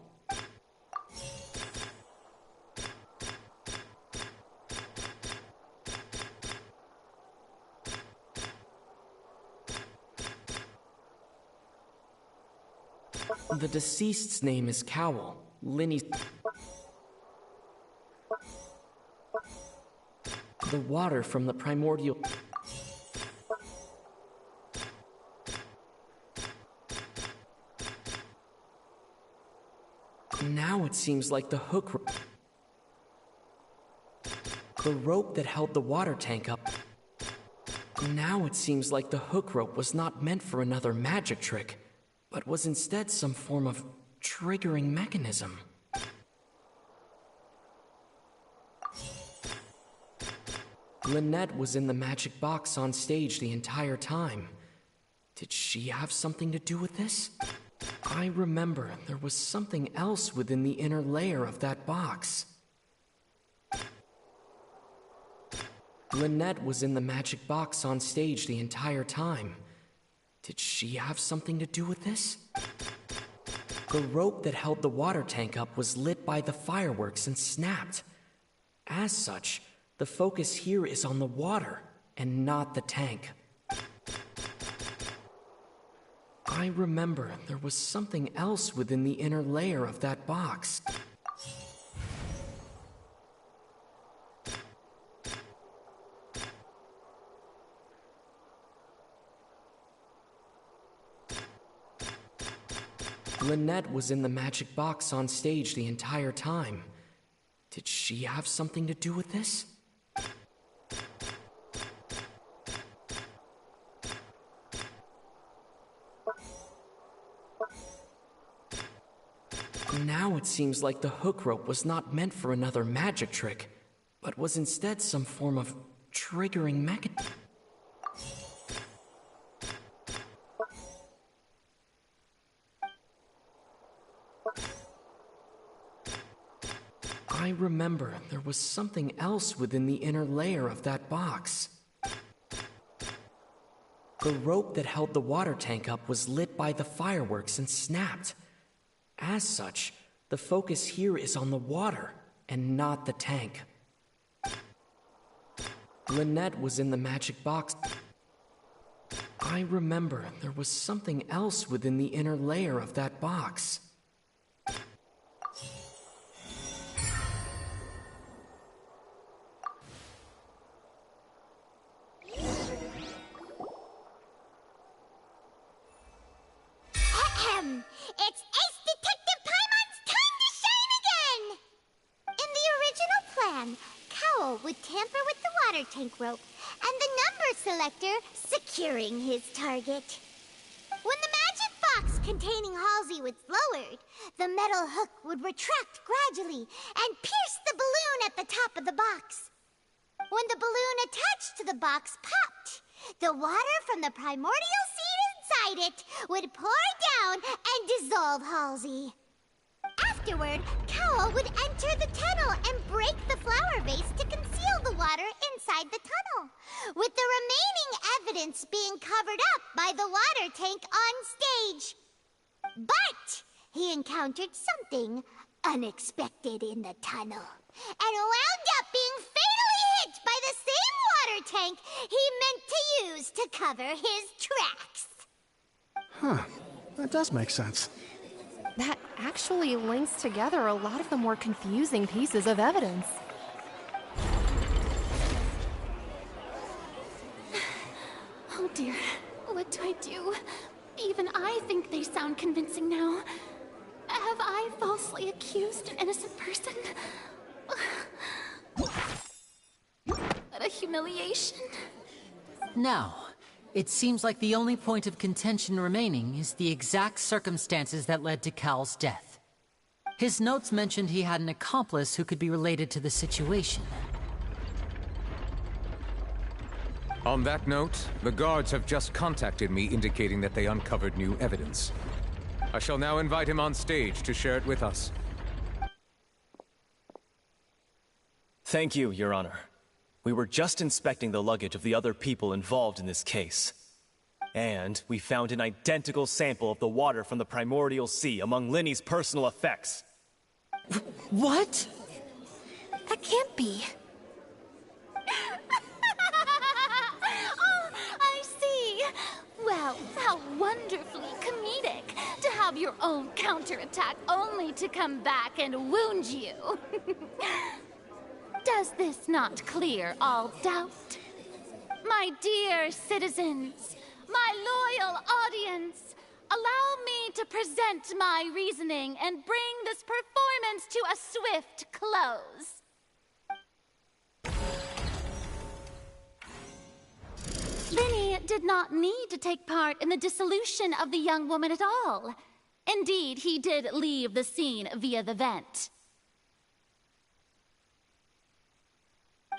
The deceased's name is Cowell. Linney's... The water from the primordial... Now it seems like the hook... The rope that held the water tank up... Now it seems like the hook rope was not meant for another magic trick, but was instead some form of triggering mechanism. Lynette was in the magic box on stage the entire time. Did she have something to do with this? I remember there was something else within the inner layer of that box. Lynette was in the magic box on stage the entire time. Did she have something to do with this? The rope that held the water tank up was lit by the fireworks and snapped. As such, the focus here is on the water and not the tank. I remember there was something else within the inner layer of that box. Lynette was in the magic box on stage the entire time. Did she have something to do with this? Now it seems like the hook rope was not meant for another magic trick, but was instead some form of triggering mechanism. I remember there was something else within the inner layer of that box. The rope that held the water tank up was lit by the fireworks and snapped. As such, the focus here is on the water and not the tank. Lynette was in the magic box. I remember there was something else within the inner layer of that box. It's Ace Detective Paimon's time to shine again! In the original plan, Cowl would tamper with the water tank rope and the number selector securing his target. When the magic box containing Halsey was lowered, the metal hook would retract gradually and pierce the balloon at the top of the box. When the balloon attached to the box popped, the water from the primordial seed inside it would pour down and dissolve Halsey. Afterward, Cowl would enter the tunnel and break the flower vase to conceal the water inside the tunnel, with the remaining evidence being covered up by the water tank on stage. But he encountered something unexpected in the tunnel and wound up being fatally hit by the same water tank he meant to use to cover his tracks. Huh. That does make sense. That actually links together a lot of the more confusing pieces of evidence. Oh dear, what do I do? Even I think they sound convincing now. Have I falsely accused an innocent person? What a humiliation. Now, it seems like the only point of contention remaining is the exact circumstances that led to Cal's death. His notes mentioned he had an accomplice who could be related to the situation. On that note, the guards have just contacted me indicating that they uncovered new evidence. I shall now invite him on stage to share it with us. Thank you, Your Honor. We were just inspecting the luggage of the other people involved in this case. And we found an identical sample of the water from the primordial sea among Linny's personal effects. What? That can't be. Oh, I see. Well, how wonderfully comedic to have your own counterattack only to come back and wound you. Does this not clear all doubt? My dear citizens, my loyal audience, allow me to present my reasoning and bring this performance to a swift close. Linny did not need to take part in the dissolution of the young woman at all. Indeed, he did leave the scene via the vent.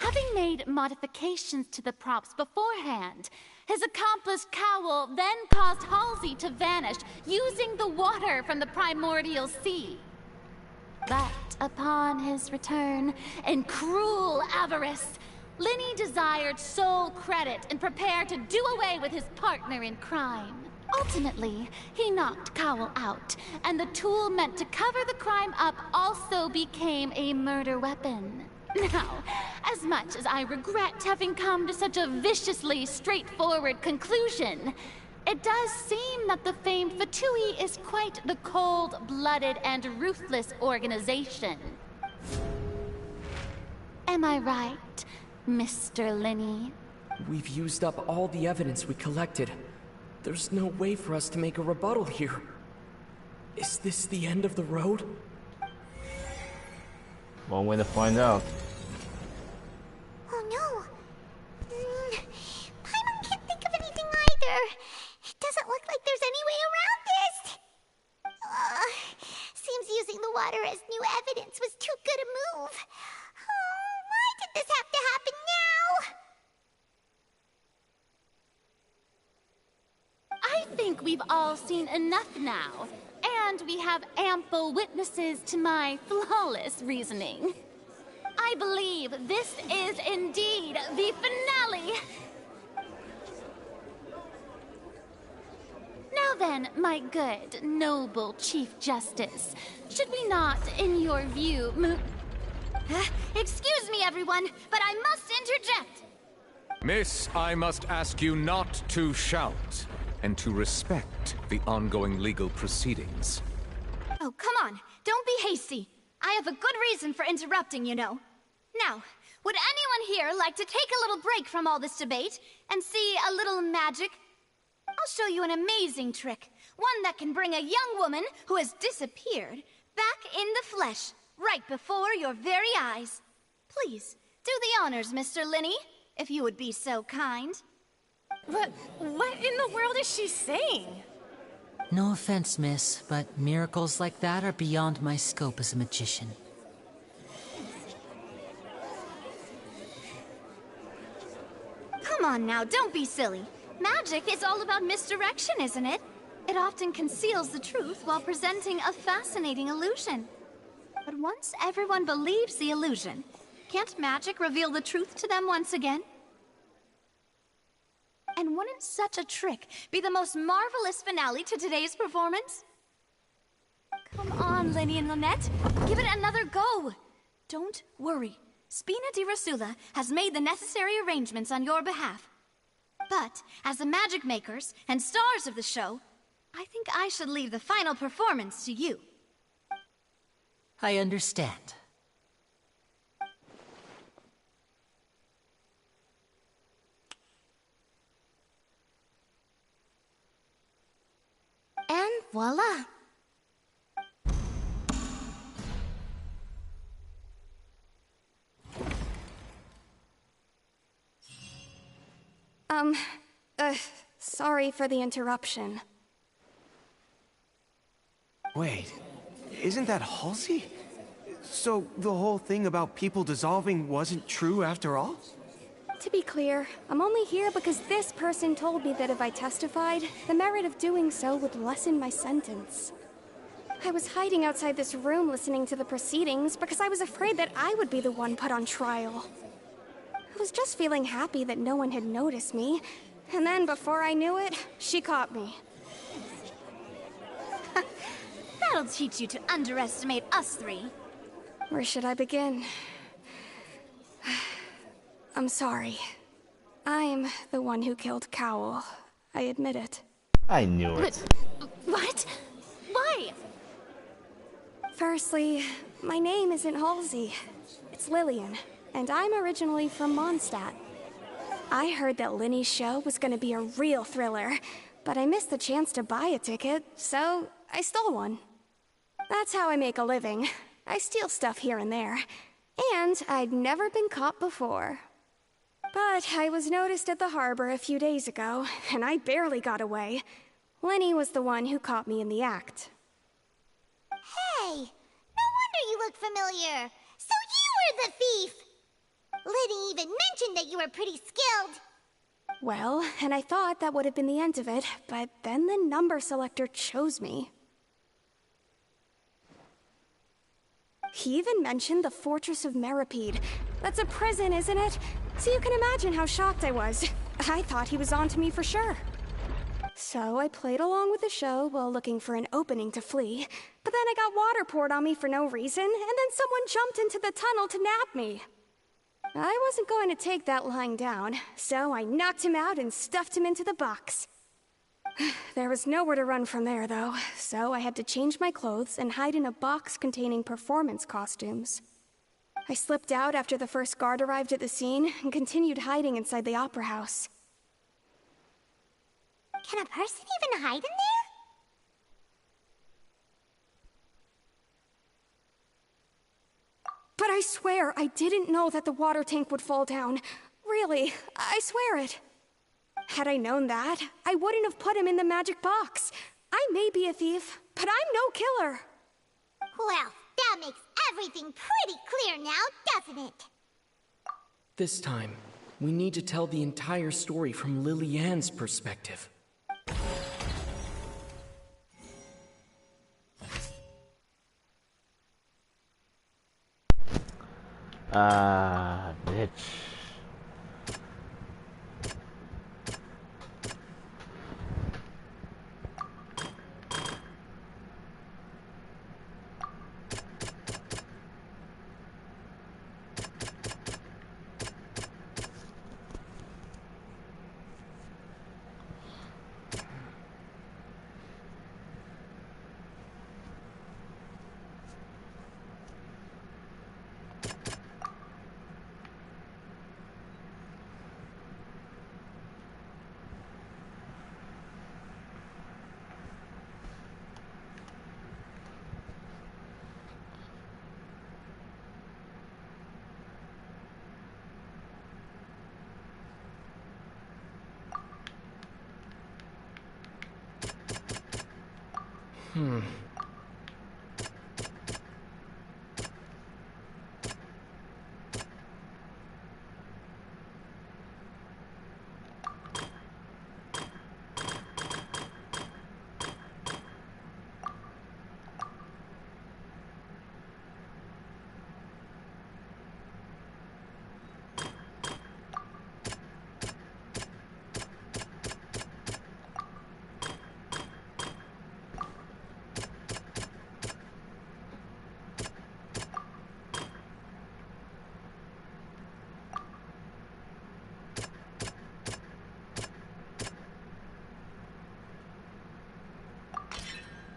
Having made modifications to the props beforehand, his accomplice Cowl then caused Halsey to vanish using the water from the primordial sea. But upon his return, in cruel avarice, Linny desired sole credit and prepared to do away with his partner in crime. Ultimately, he knocked Cowl out, and the tool meant to cover the crime up also became a murder weapon. Now, as much as I regret having come to such a viciously straightforward conclusion, it does seem that the famed Fatui is quite the cold-blooded and ruthless organization. Am I right, Mr. Linny? We've used up all the evidence we collected. There's no way for us to make a rebuttal here. Is this the end of the road? One way to find out. Oh no. Paimon can't think of anything either. It doesn't look like there's any way around this. Seems using the water as new evidence was too good a move. Oh, why did this have to happen now? I think we've all seen enough now, and we have ample witnesses to my flawless reasoning. I believe this is indeed the finale. Now then, my good, noble Chief Justice, should we not, in your view, Excuse me, everyone, but I must interject. Miss, I must ask you not to shout, and to respect the ongoing legal proceedings. Oh, come on. Don't be hasty. I have a good reason for interrupting, you know. Now, would anyone here like to take a little break from all this debate and see a little magic? I'll show you an amazing trick. One that can bring a young woman who has disappeared back in the flesh, right before your very eyes. Please, do the honors, Mr. Linney, if you would be so kind. What in the world is she saying? No offense, miss, but miracles like that are beyond my scope as a magician. Come on now, don't be silly. Magic is all about misdirection, isn't it? It often conceals the truth while presenting a fascinating illusion. But once everyone believes the illusion, can't magic reveal the truth to them once again? And wouldn't such a trick be the most marvelous finale to today's performance? Come on, Lenny and Lynette. Give it another go. Don't worry. Spina di Rasula has made the necessary arrangements on your behalf. But, as the magic makers and stars of the show, I think I should leave the final performance to you. I understand. And voila! Sorry for the interruption. Wait, isn't that Halsey? So the whole thing about people dissolving wasn't true after all? To be clear, I'm only here because this person told me that if I testified, the merit of doing so would lessen my sentence. I was hiding outside this room listening to the proceedings because I was afraid that I would be the one put on trial. I was just feeling happy that no one had noticed me, and then before I knew it, she caught me. That'll teach you to underestimate us three. Where should I begin? I'm sorry. I'm the one who killed Cowl. I admit it. I knew it. What? Why? Firstly, my name isn't Halsey. It's Lillian, and I'm originally from Mondstadt. I heard that Linny's show was gonna be a real thriller, but I missed the chance to buy a ticket, so I stole one. That's how I make a living. I steal stuff here and there. And I'd never been caught before. But I was noticed at the harbor a few days ago, and I barely got away. Lenny was the one who caught me in the act. Hey, no wonder you look familiar. So you were the thief! Liddy even mentioned that you were pretty skilled. Well, and I thought that would have been the end of it, but then the number selector chose me. He even mentioned the Fortress of Meripede. That's a prison, isn't it? So you can imagine how shocked I was. I thought he was onto me for sure. So I played along with the show while looking for an opening to flee, but then I got water poured on me for no reason, and then someone jumped into the tunnel to nab me. I wasn't going to take that lying down, so I knocked him out and stuffed him into the box. There was nowhere to run from there, though, so I had to change my clothes and hide in a box containing performance costumes. I slipped out after the first guard arrived at the scene and continued hiding inside the opera house. Can a person even hide in there? But I swear I didn't know that the water tank would fall down. Really, I swear it. Had I known that, I wouldn't have put him in the magic box. I may be a thief, but I'm no killer. Well, that makes everything pretty clear now, doesn't it? This time, we need to tell the entire story from Lily-Ann's perspective. Ah, bitch.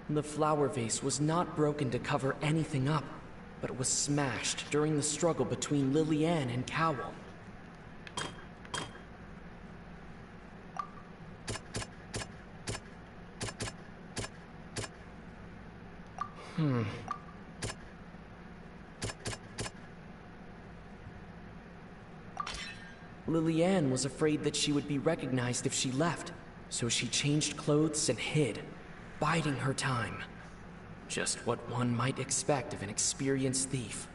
The flower vase was not broken to cover anything up, but it was smashed during the struggle between Lillian and Cowell. Lillian was afraid that she would be recognized if she left, so she changed clothes and hid, biding her time. Just what one might expect of an experienced thief.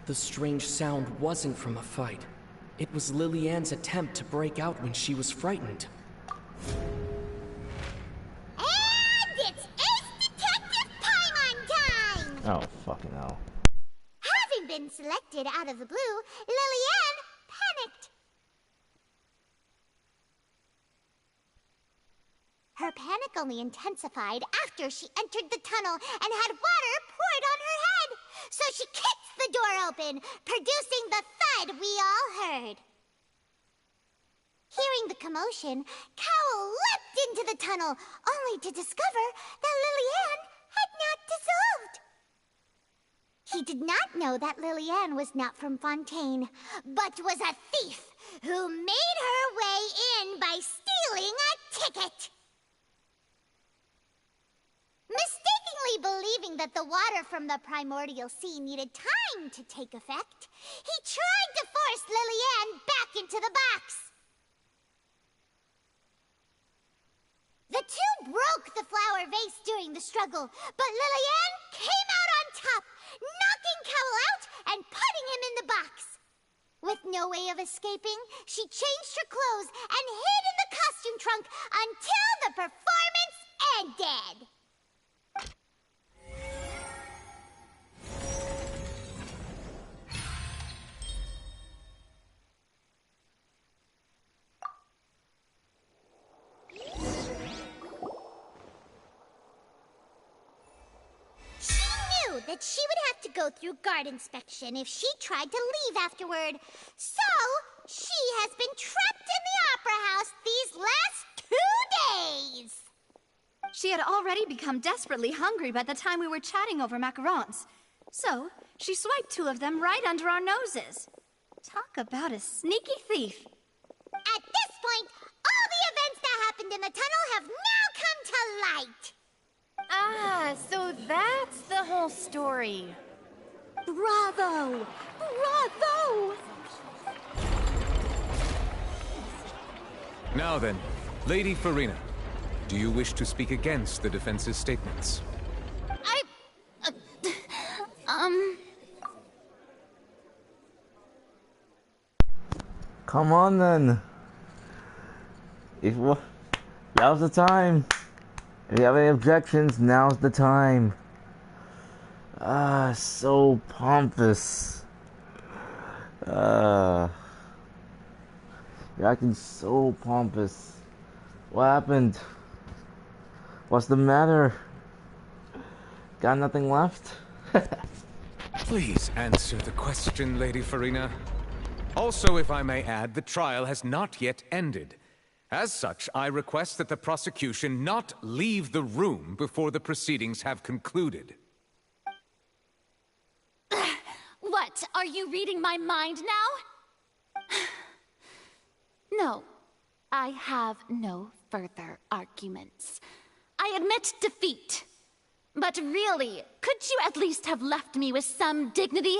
The strange sound wasn't from a fight. It was Lillian's attempt to break out when she was frightened. And it's Ace Detective Paimon time! Oh, fucking hell. Having been selected out of the blue, Lillian panicked. Her panic only intensified after she entered the tunnel and had water poured on her head. So she kicked the door open, producing the thud we all heard. Hearing the commotion, Cowell leapt into the tunnel, only to discover that Lillian had not dissolved. He did not know that Lillian was not from Fontaine, but was a thief who made her way in by stealing a ticket. Mistakenly believing that the water from the primordial sea needed time to take effect, he tried to force Lillian back into the box. The two broke the flower vase during the struggle, but Lillian came out on top, knocking Cowell out and putting him in the box. With no no way of escaping, she changed her clothes and hid in the costume trunk until the performance ended. That she would have to go through guard inspection if she tried to leave afterward. So, she has been trapped in the Opera House these last 2 days. She had already become desperately hungry by the time we were chatting over macarons. So, she swiped 2 of them right under our noses. Talk about a sneaky thief. At this point, all the events that happened in the tunnel have now come to light. Ah, so that's the whole story. Bravo! Bravo! Now then, Lady Farina, do you wish to speak against the defense's statements? Come on then. Now's the time. If you have any objections, now's the time. So pompous. You're acting so pompous. What happened? What's the matter? Got nothing left? Please answer the question, Lady Farina. Also, if I may add, the trial has not yet ended. As such, I request that the prosecution not leave the room before the proceedings have concluded. What? Are you reading my mind now? No, I have no further arguments. I admit defeat. But really, could you at least have left me with some dignity?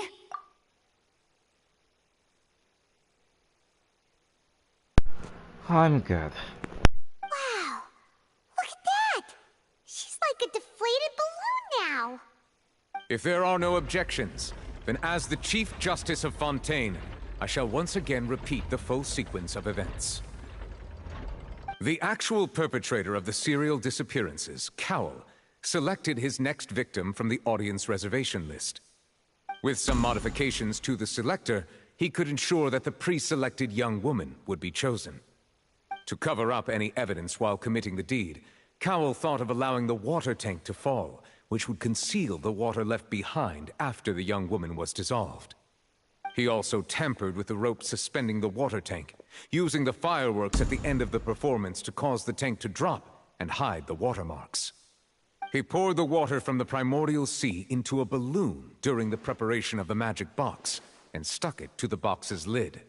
I'm good. Wow, look at that! She's like a deflated balloon now. If there are no objections, then as the Chief Justice of Fontaine, I shall once again repeat the full sequence of events. The actual perpetrator of the serial disappearances, Cowell, selected his next victim from the audience reservation list. With some modifications to the selector, he could ensure that the pre-selected young woman would be chosen. To cover up any evidence while committing the deed, Cowell thought of allowing the water tank to fall, which would conceal the water left behind after the young woman was dissolved. He also tampered with the rope suspending the water tank, using the fireworks at the end of the performance to cause the tank to drop and hide the watermarks. He poured the water from the primordial sea into a balloon during the preparation of the magic box and stuck it to the box's lid.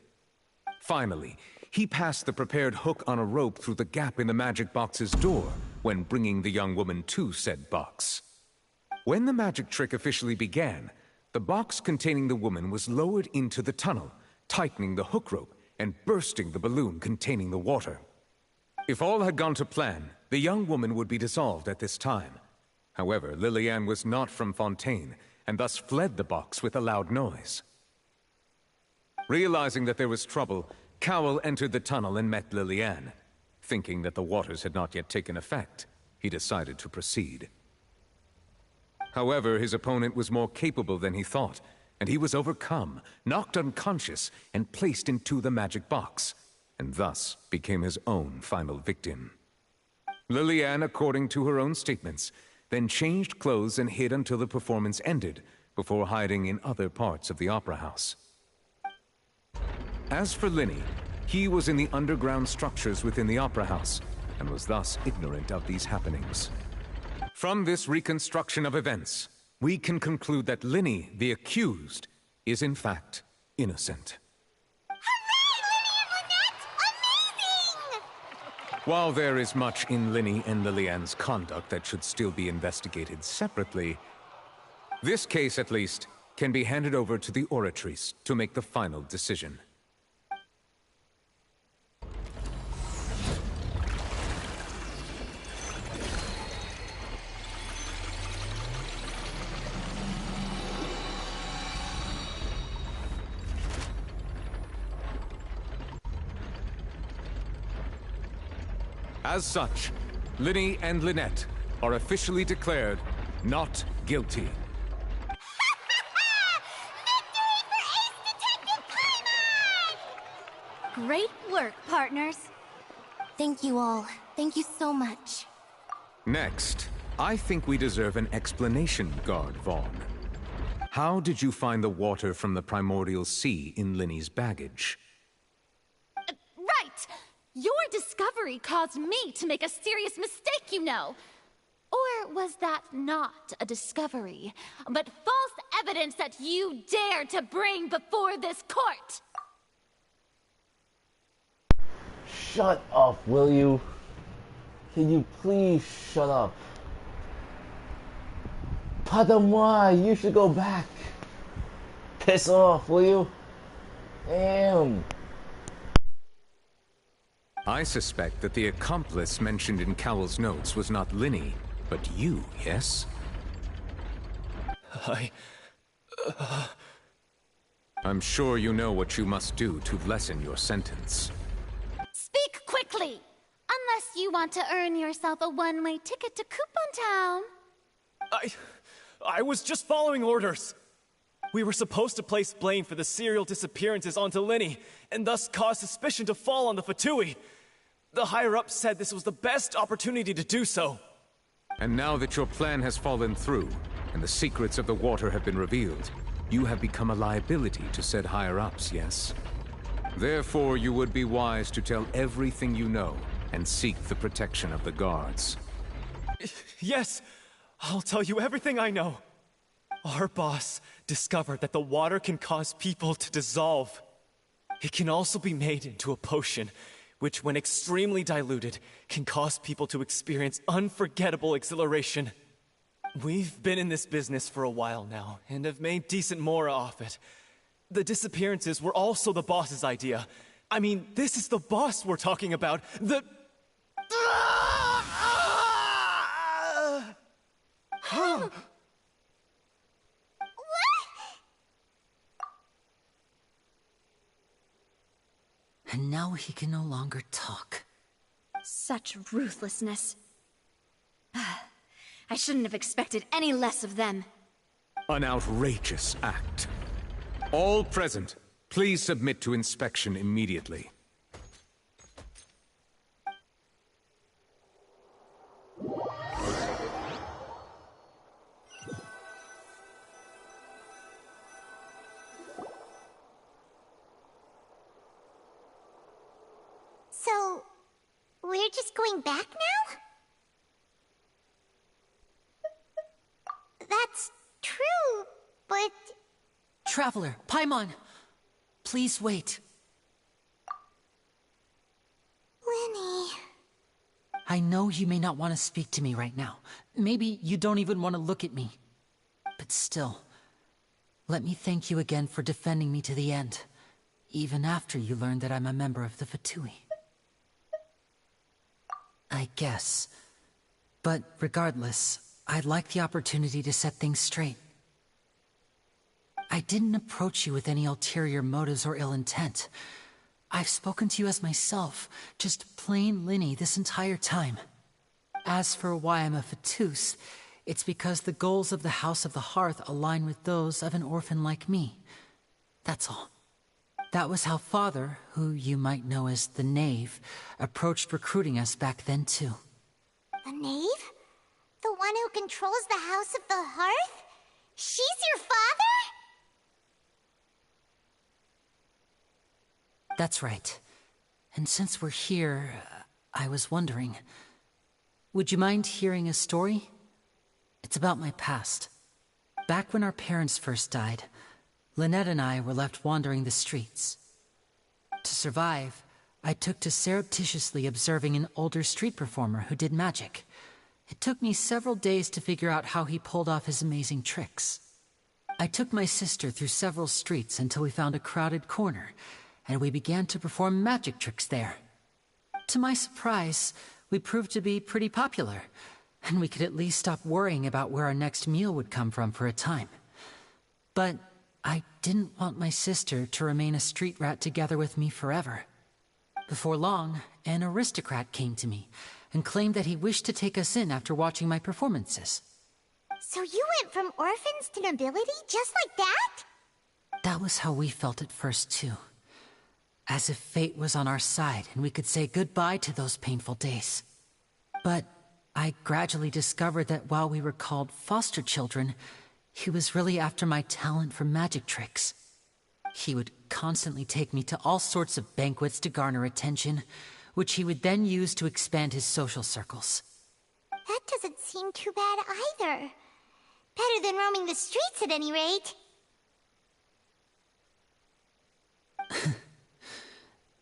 Finally, he passed the prepared hook on a rope through the gap in the magic box's door when bringing the young woman to said box. When the magic trick officially began, the box containing the woman was lowered into the tunnel, tightening the hook rope and bursting the balloon containing the water. If all had gone to plan, the young woman would be dissolved at this time. However, Liliane was not from Fontaine, and thus fled the box with a loud noise. Realizing that there was trouble, Cowell entered the tunnel and met Liliane. Thinking that the waters had not yet taken effect, he decided to proceed. However, his opponent was more capable than he thought, and he was overcome, knocked unconscious, and placed into the magic box, and thus became his own final victim. Liliane, according to her own statements, then changed clothes and hid until the performance ended, before hiding in other parts of the opera house. As for Linny, he was in the underground structures within the opera house, and was thus ignorant of these happenings. From this reconstruction of events, we can conclude that Linny, the accused, is in fact innocent. While there is much in Linny and Liliane's conduct that should still be investigated separately, this case, at least, can be handed over to the Oratrice to make the final decision. As such, Linny and Lynette are officially declared not guilty. Great work, partners. Thank you all. Thank you so much. Next, I think we deserve an explanation, Guard Vaughn. How did you find the water from the primordial sea in Linny's baggage? Right! Your discovery caused me to make a serious mistake, you know. Or was that not a discovery, but false evidence that you dare to bring before this court? Shut up, will you? Can you please shut up? Pardon-moi, you should go back. Piss off, will you? Damn. I suspect that the accomplice mentioned in Cowell's notes was not Linny, but you, yes? I'm sure you know what you must do to lessen your sentence. Speak quickly! Unless you want to earn yourself a one-way ticket to Coupon Town. I was just following orders. We were supposed to place blame for the serial disappearances onto Linny, and thus cause suspicion to fall on the Fatui. The higher-ups said this was the best opportunity to do so. And now that your plan has fallen through, and the secrets of the water have been revealed, you have become a liability to said higher-ups, yes? Therefore, you would be wise to tell everything you know, and seek the protection of the guards. Yes, I'll tell you everything I know. Our boss discovered that the water can cause people to dissolve. It can also be made into a potion, which when extremely diluted, can cause people to experience unforgettable exhilaration. We've been in this business for a while now, and have made decent mora off it. The disappearances were also the boss's idea. I mean, this is the boss we're talking about. And now he can no longer talk. Such ruthlessness. I shouldn't have expected any less of them. An outrageous act. All present, please submit to inspection immediately. So, we're just going back now? That's true, but... Traveler, Paimon! Please wait. Linny... I know you may not want to speak to me right now. Maybe you don't even want to look at me. But still, let me thank you again for defending me to the end, even after you learned that I'm a member of the Fatui. I guess. But regardless, I'd like the opportunity to set things straight. I didn't approach you with any ulterior motives or ill intent. I've spoken to you as myself, just plain Linny this entire time. As for why I'm a Fatus, it's because the goals of the House of the Hearth align with those of an orphan like me. That's all. That was how Father, who you might know as the Knave, approached recruiting us back then too. The Knave? The one who controls the House of the Hearth? She's your father? That's right. And since we're here, I was wondering, would you mind hearing a story? It's about my past. Back when our parents first died, Lynette and I were left wandering the streets. To survive, I took to surreptitiously observing an older street performer who did magic. It took me several days to figure out how he pulled off his amazing tricks. I took my sister through several streets until we found a crowded corner, and we began to perform magic tricks there. To my surprise, we proved to be pretty popular, and we could at least stop worrying about where our next meal would come from for a time. But I didn't want my sister to remain a street rat together with me forever. Before long, an aristocrat came to me and claimed that he wished to take us in after watching my performances. So you went from orphans to nobility just like that? That was how we felt at first, too. As if fate was on our side and we could say goodbye to those painful days. But I gradually discovered that while we were called foster children, he was really after my talent for magic tricks. He would constantly take me to all sorts of banquets to garner attention, which he would then use to expand his social circles. That doesn't seem too bad either. Better than roaming the streets at any rate.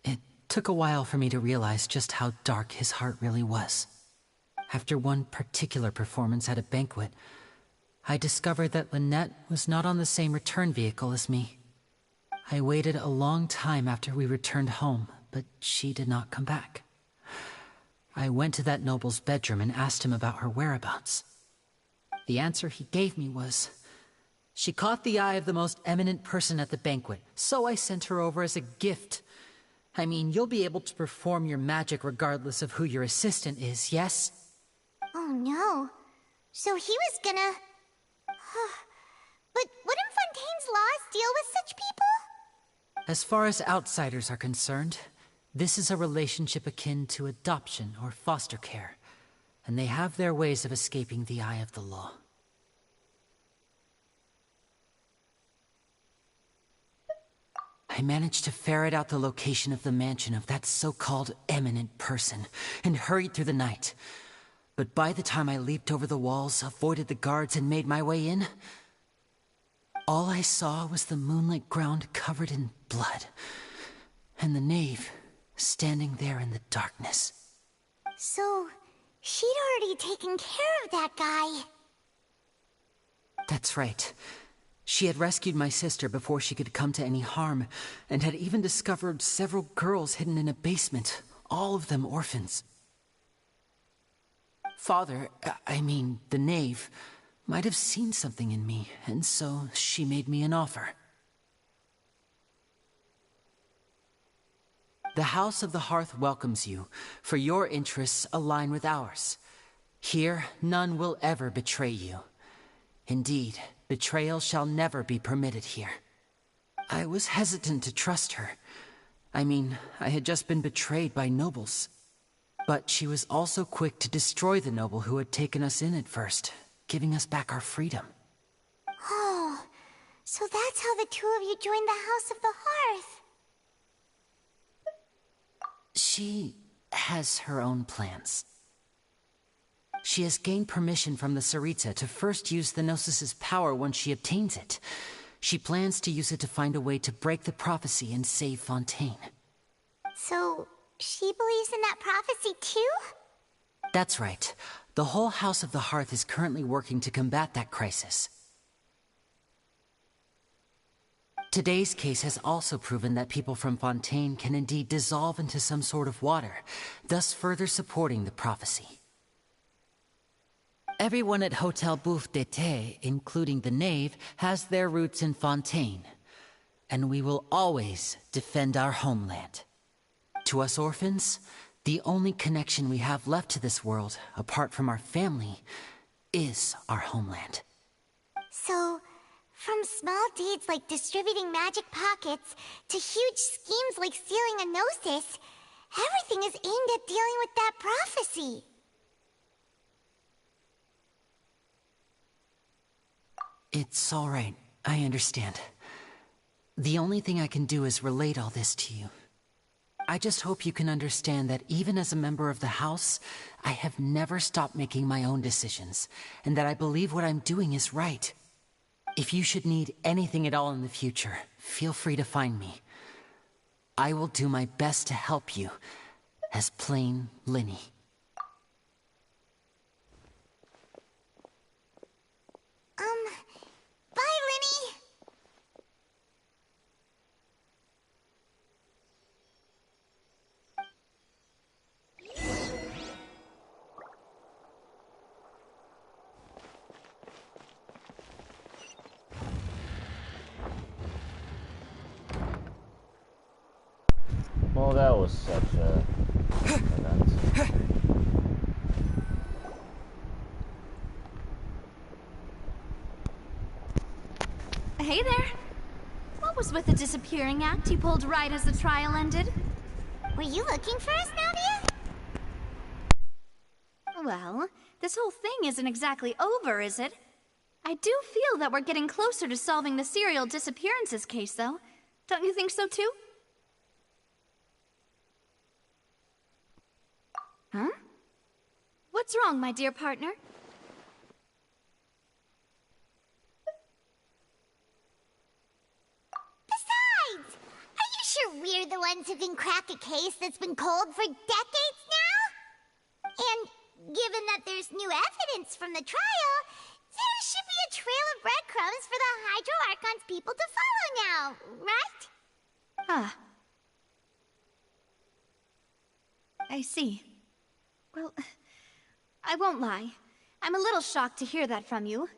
It took a while for me to realize just how dark his heart really was. After one particular performance at a banquet, I discovered that Lynette was not on the same return vehicle as me. I waited a long time after we returned home, but she did not come back. I went to that noble's bedroom and asked him about her whereabouts. The answer he gave me was, "She caught the eye of the most eminent person at the banquet, so I sent her over as a gift." I mean, you'll be able to perform your magic regardless of who your assistant is, yes? Oh no. So he was gonna... But wouldn't Fontaine's laws deal with such people? As far as outsiders are concerned, this is a relationship akin to adoption or foster care, and they have their ways of escaping the eye of the law. I managed to ferret out the location of the mansion of that so-called eminent person, and hurried through the night. But by the time I leaped over the walls, avoided the guards, and made my way in, all I saw was the moonlit ground covered in blood, and the knave standing there in the darkness. So, she'd already taken care of that guy. That's right. She had rescued my sister before she could come to any harm, and had even discovered several girls hidden in a basement, all of them orphans. Father, the knave, might have seen something in me, and so she made me an offer. The House of the Hearth welcomes you, for your interests align with ours. Here, none will ever betray you. Indeed, betrayal shall never be permitted here. I was hesitant to trust her. I had just been betrayed by nobles. But she was also quick to destroy the noble who had taken us in at first, giving us back our freedom. Oh, so that's how the two of you joined the House of the Hearth. She has her own plans. She has gained permission from the Tsaritsa to first use the Gnosis' power once she obtains it. She plans to use it to find a way to break the prophecy and save Fontaine. So, she believes in that prophecy too? That's right. The whole House of the Hearth is currently working to combat that crisis. Today's case has also proven that people from Fontaine can indeed dissolve into some sort of water, thus further supporting the prophecy. Everyone at Hotel Bouffe d'été, including the knave, has their roots in Fontaine. And we will always defend our homeland. To us orphans, the only connection we have left to this world, apart from our family, is our homeland. So, from small deeds like distributing magic pockets to huge schemes like stealing a Gnosis, everything is aimed at dealing with that prophecy. It's all right. I understand. The only thing I can do is relate all this to you. I just hope you can understand that even as a member of the House, I have never stopped making my own decisions, and that I believe what I'm doing is right. If you should need anything at all in the future, feel free to find me. I will do my best to help you, as plain Linny. Bye, Linny! Well, that was such a event. Hey there. What was with the disappearing act you pulled right as the trial ended? Were you looking for us, Navia? Well, this whole thing isn't exactly over, is it? I do feel that we're getting closer to solving the serial disappearances case, though. Don't you think so, too? Huh? What's wrong, my dear partner? Besides, are you sure we're the ones who can crack a case that's been cold for decades now? And given that there's new evidence from the trial, there should be a trail of breadcrumbs for the Hydro Archon's people to follow now, right? Huh. I see. Well, I won't lie. I'm a little shocked to hear that from you.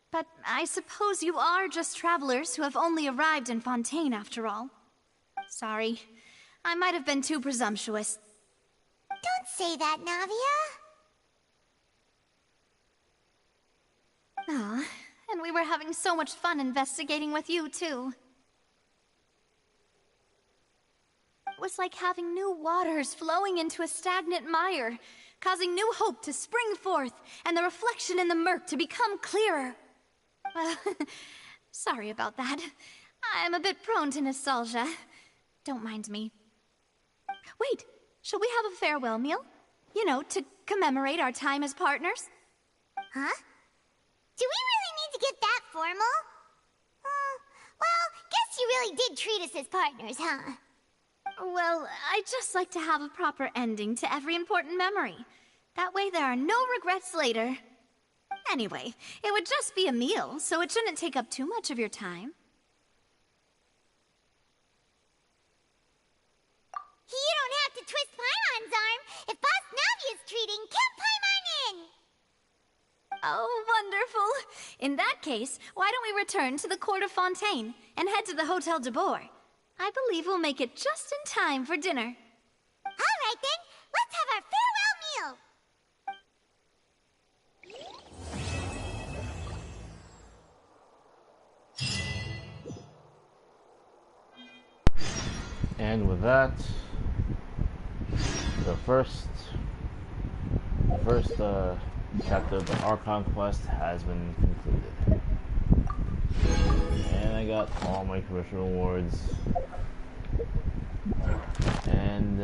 But I suppose you are just travelers who have only arrived in Fontaine after all. Sorry. I might have been too presumptuous. Don't say that, Navia. Aw, and we were having so much fun investigating with you, too. It was like having new waters flowing into a stagnant mire, causing new hope to spring forth, and the reflection in the murk to become clearer. Well, sorry about that. I'm a bit prone to nostalgia. Don't mind me. Wait, shall we have a farewell meal? You know, to commemorate our time as partners? Huh? Do we really need to get that formal? Well, guess you really did treat us as partners, huh? Well, I'd just like to have a proper ending to every important memory. That way there are no regrets later. Anyway, it would just be a meal, so it shouldn't take up too much of your time. You don't have to twist Paimon's arm. If Boss Navia's treating, count Paimon in! Oh, wonderful. In that case, why don't we return to the Court of Fontaine and head to the Hotel de Boer? I believe we'll make it just in time for dinner. All right then, let's have our farewell meal. And with that, the first chapter of the Archon quest has been concluded. And I got all my commission rewards. And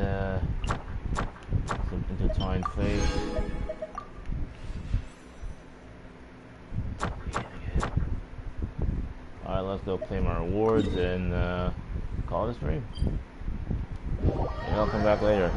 some intertwined fate. Alright, let's go claim our rewards and call it a stream. And I'll come back later.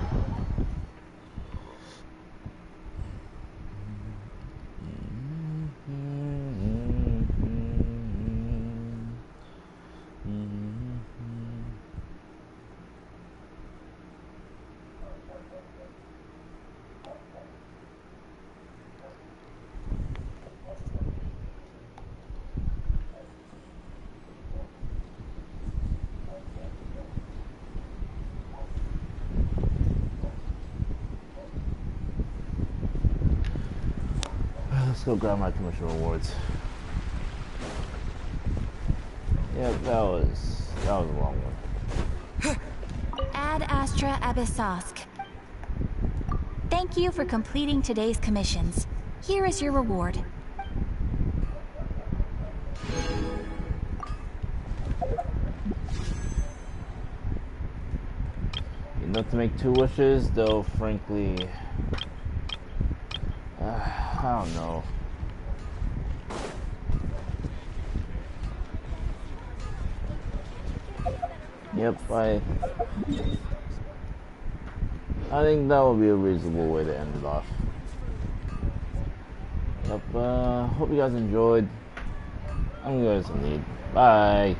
Let's go grab my commission rewards. Yep, that was a long one. Ad Astra Abyssosk. Thank you for completing today's commissions. Here is your reward. Enough to make 2 wishes, though frankly, I don't know. Yep, I think that would be a reasonable way to end it off. Yep, hope you guys enjoyed. I'm going to some need. Bye.